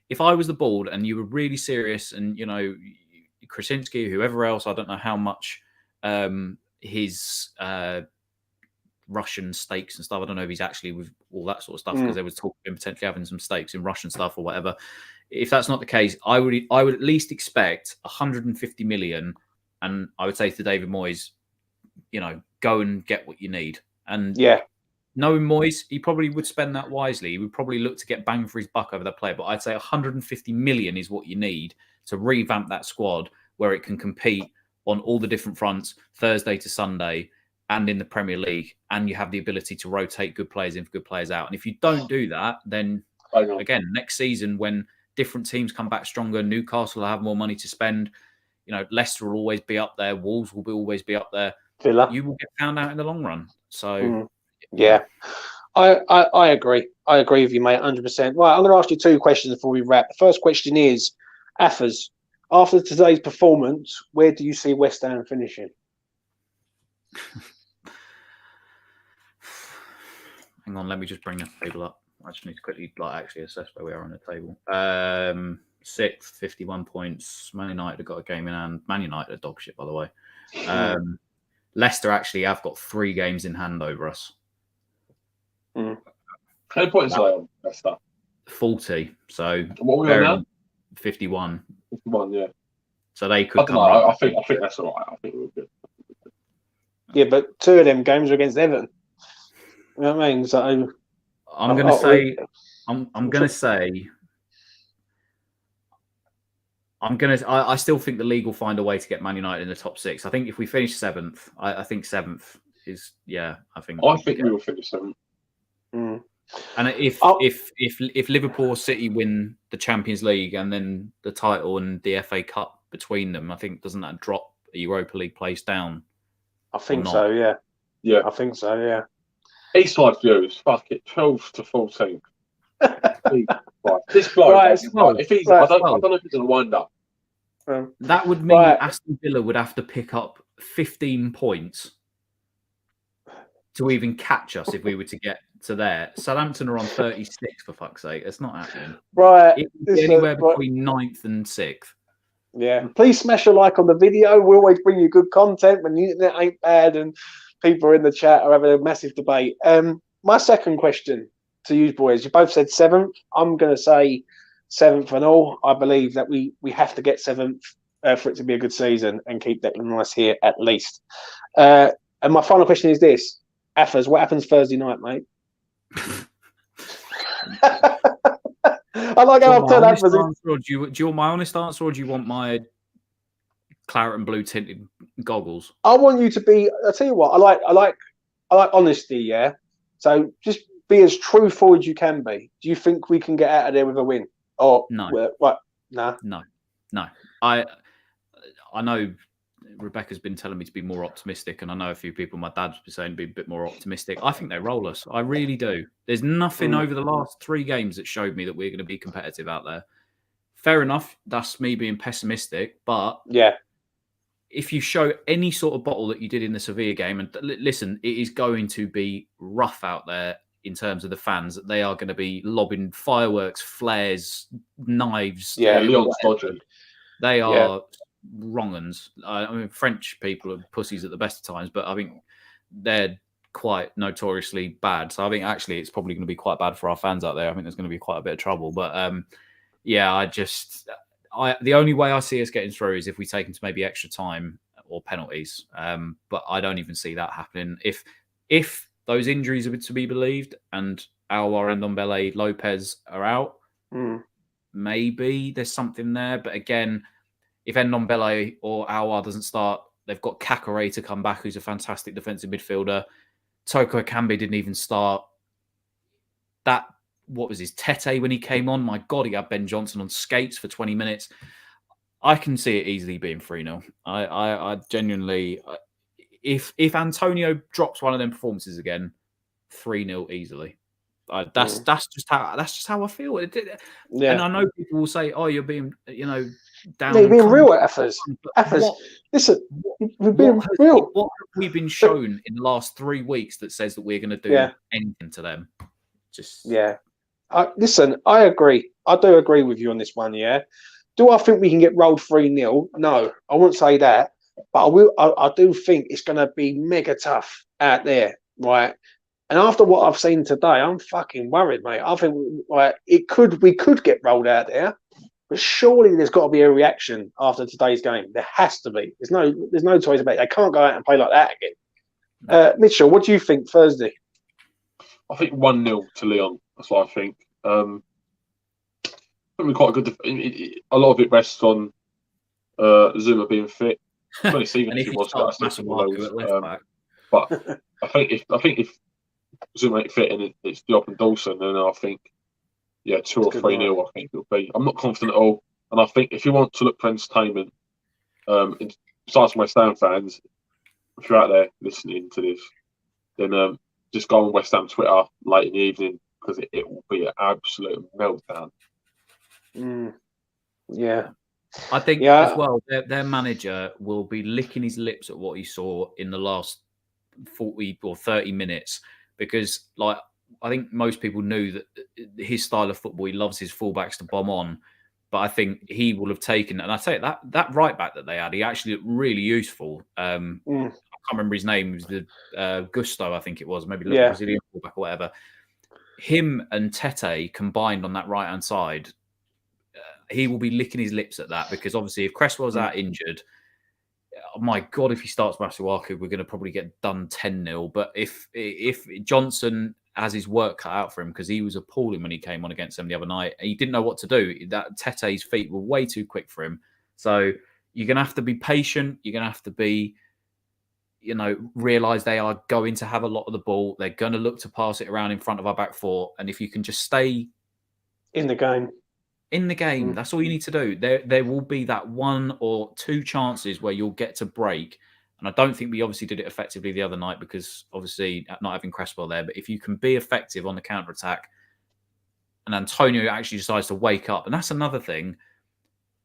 if I was the board and you were really serious, and you know, Krasinski, whoever else, I don't know how much his Russian stakes and stuff. I don't know if he's actually with all that sort of stuff, because there was talk of him potentially having some stakes in Russian stuff or whatever. If that's not the case, I would at least expect 150 million, and I would say to David Moyes, you know, go and get what you need. And knowing Moyes, he probably would spend that wisely. He would probably look to get bang for his buck over that player. But I'd say 150 million is what you need to revamp that squad where it can compete on all the different fronts, Thursday to Sunday, and in the Premier League, and you have the ability to rotate good players in for good players out. And if you don't do that, then again, next season, when different teams come back stronger, Newcastle will have more money to spend. You know, Leicester will always be up there. Wolves will always be up there. Villa. You will get found out in the long run. So, I agree. I agree with you, mate, 100%. Right, I'm going to ask you two questions before we wrap. The first question is, Athers, after today's performance, where do you see West Ham finishing? Hang on, let me just bring the table up. I just need to quickly actually assess where we are on the table. 6th, 51 points. Man United have got a game in hand. Man United are dog shit, by the way. Leicester actually have got 3 games in hand over us. How many points are they on Leicester? 40. So what are we on now? 51. 51, yeah. So they could come up. I think that's all right. I think we're good. Yeah, but 2 of them games are against Everton. You know what I mean? So I'm going to say I still think the league will find a way to get Man United in the top 6. I think if we finish 7th, I think 7th is I think we will finish 7th. Mm. And if Liverpool or City win the Champions League and then the title and the FA Cup between them, I think doesn't that drop a Europa League place down? I think so. Yeah. Yeah. I think so. Yeah. Eastside views. Fuck it. 12 to 14. This bloke, Right, if he's, I don't know if he's going to wind up. That would mean Aston Villa would have to pick up 15 points to even catch us if we were to get to there. Southampton are on 36, for fuck's sake. It's not happening. Right. It would be anywhere between 9th and 6th. Yeah. Please smash a like on the video. We always bring you good content when the internet ain't bad and people are in the chat are having a massive debate. My second question to you boys, you both said 7th. I'm going to say 7th and all. I believe that we have to get 7th for it to be a good season and keep that nice here at least. And my final question is this. Athers, what happens Thursday night, mate? I like how I've turned Athers. Do you want my honest answer or do you want my claret and blue tinted goggles? I want you to be. I'll tell you what. I like honesty. Yeah. So just be as truthful as you can be. Do you think we can get out of there with a win? Or no? What? Nah. No. I know Rebecca's been telling me to be more optimistic, and I know a few people, my dad's been saying to be a bit more optimistic. I think they roll us. I really do. There's nothing over the last 3 games that showed me that we're going to be competitive out there. Fair enough. That's me being pessimistic, but yeah. If you show any sort of bottle that you did in the Sevilla game, and listen, it is going to be rough out there in terms of the fans. They are going to be lobbing fireworks, flares, knives. Yeah, Leon's dodgy. They are wrong uns. I mean, French people are pussies at the best of times, but I think they're quite notoriously bad. So I think actually it's probably going to be quite bad for our fans out there. I think there's going to be quite a bit of trouble. But the only way I see us getting through is if we take into maybe extra time or penalties. But I don't even see that happening. If those injuries are to be believed and Aouar and Ndombele Lopez are out, maybe there's something there. But again, if Ndombele or Aouar doesn't start, they've got Kakare to come back, who's a fantastic defensive midfielder. Toko Ekambi didn't even start. What was his Tete when he came on? My God, he had Ben Johnson on skates for 20 minutes. I can see it easily being 3-0. I genuinely, if Antonio drops one of them performances again, 3-0 easily. That's just how I feel. And I know people will say, "Oh, you're being, down." You're being real at Athers. Listen, we've been real. What have we been shown in the last 3 weeks that says that we're going to do anything to them? Listen, I agree. I do agree with you on this one. Yeah. Do I think we can get rolled 3-0? No, I won't say that. But I do think it's going to be mega tough out there, right? And after what I've seen today, I'm fucking worried, mate. I think we could get rolled out there, but surely there's got to be a reaction after today's game. There has to be. There's no choice about it. They can't go out and play like that again. Mitchell, what do you think Thursday? I think 1-0 to Leon. That's what I think. I think we're quite good. A lot of it rests on Zuma being fit. Even if he was but I think if Zuma ain't fit and it's Diop and Dawson, then I think 2 or 3-0. I think it'll be. I'm not confident at all, and I think if you want to look for entertainment, besides West Ham fans, if you're out there listening to this, then just go on West Ham Twitter late in the evening because it will be an absolute meltdown. Yeah. I think as well, their manager will be licking his lips at what he saw in the last 40 or 30 minutes because, I think most people knew that his style of football, he loves his fullbacks to bomb on. But I think he will have taken, and I say that right back that they had, he actually looked really useful. I can't remember his name. It was the Gusto, I think it was, maybe Brazilian fullback or whatever. Him and Tete combined on that right hand side. He will be licking his lips at that because obviously if Cresswell's out injured, oh my God, if he starts Masuaku, we're going to probably get done 10-0. But if Johnson has his work cut out for him because he was appalling when he came on against them the other night, he didn't know what to do. That Tete's feet were way too quick for him. So you're going to have to be patient. You're going to have to be, realise they are going to have a lot of the ball. They're going to look to pass it around in front of our back four. And if you can just stay in the game, that's all you need to do. There will be that 1 or 2 chances where you'll get to break. And I don't think we obviously did it effectively the other night because obviously not having Cresswell there. But if you can be effective on the counter-attack and Antonio actually decides to wake up, and that's another thing,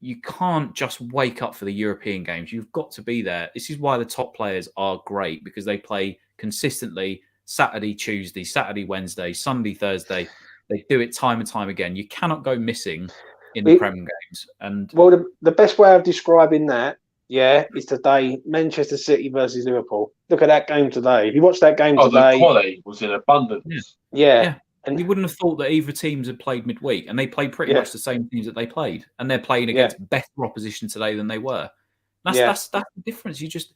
you can't just wake up for the European games. You've got to be there. This is why the top players are great, because they play consistently Saturday, Tuesday, Saturday, Wednesday, Sunday, Thursday. They do it time and time again. You cannot go missing in the Prem games. And well, the best way of describing that, is today, Manchester City versus Liverpool. Look at that game today. If you watch that game today, the quality was in abundance. Yeah. And you wouldn't have thought that either teams had played midweek, and they played pretty much the same teams that they played, and they're playing against better opposition today than they were. That's the difference. You just,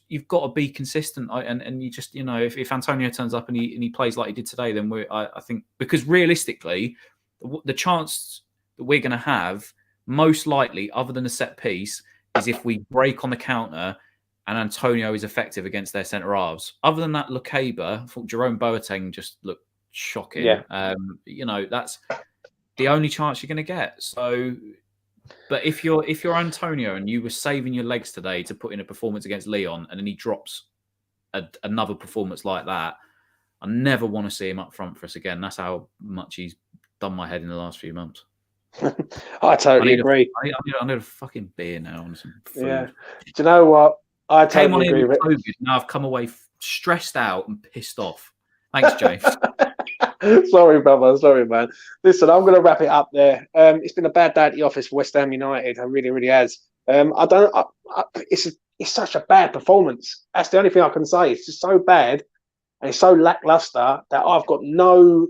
you've got to be consistent, and you just, if Antonio turns up and he plays like he did today, then I think, because realistically, the chance that we're going to have most likely, other than a set piece, is if we break on the counter and Antonio is effective against their centre halves. Other than that, Lukeba, I thought Jerome Boateng just looked shocking. Yeah. That's the only chance you're going to get. So, but if you're Antonio and you were saving your legs today to put in a performance against Leon, and then he drops another performance like that, I never want to see him up front for us again. That's how much he's done my head in the last few months. I totally agree. I need a fucking beer now and some food. Yeah. Do you know what? I totally agree with COVID. Now I've come away stressed out and pissed off. Thanks, James. Sorry, brother. Sorry, man. Listen, I'm going to wrap it up there. It's been a bad day at the office for West Ham United. It really, really has. It's such a bad performance. That's the only thing I can say. It's just so bad and it's so lackluster that I've got no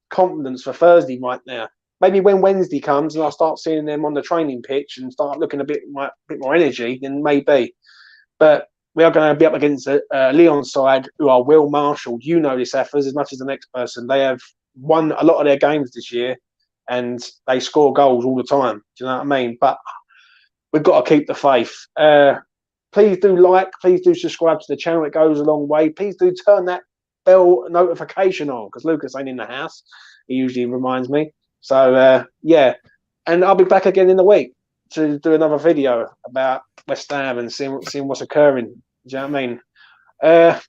confidence for Thursday right now. Maybe when Wednesday comes and I start seeing them on the training pitch and start looking a bit more energy, then maybe. But we are going to be up against a Leon side who are well marshalled. You know this, Athers, as much as the next person. They have won a lot of their games this year and they score goals all the time. Do you know what I mean? But we've got to keep the faith. Please do subscribe to the channel. It goes a long way. Please do turn that bell notification on because Lucas ain't in the house. He usually reminds me. So, and I'll be back again in the week to do another video about West Ham and seeing what's occurring. Do you know what I mean?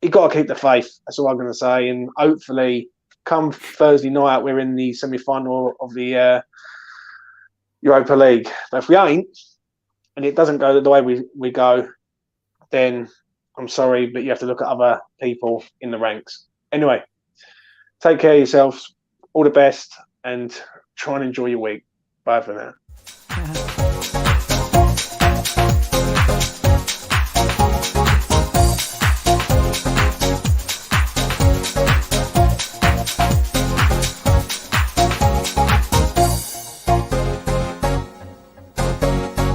You got to keep the faith. That's all I'm going to say. And hopefully, come Thursday night, we're in the semi-final of the Europa League. But if we ain't, and it doesn't go the way we go, then I'm sorry, but you have to look at other people in the ranks. Anyway, take care of yourselves. All the best, and try and enjoy your week. Bye for now.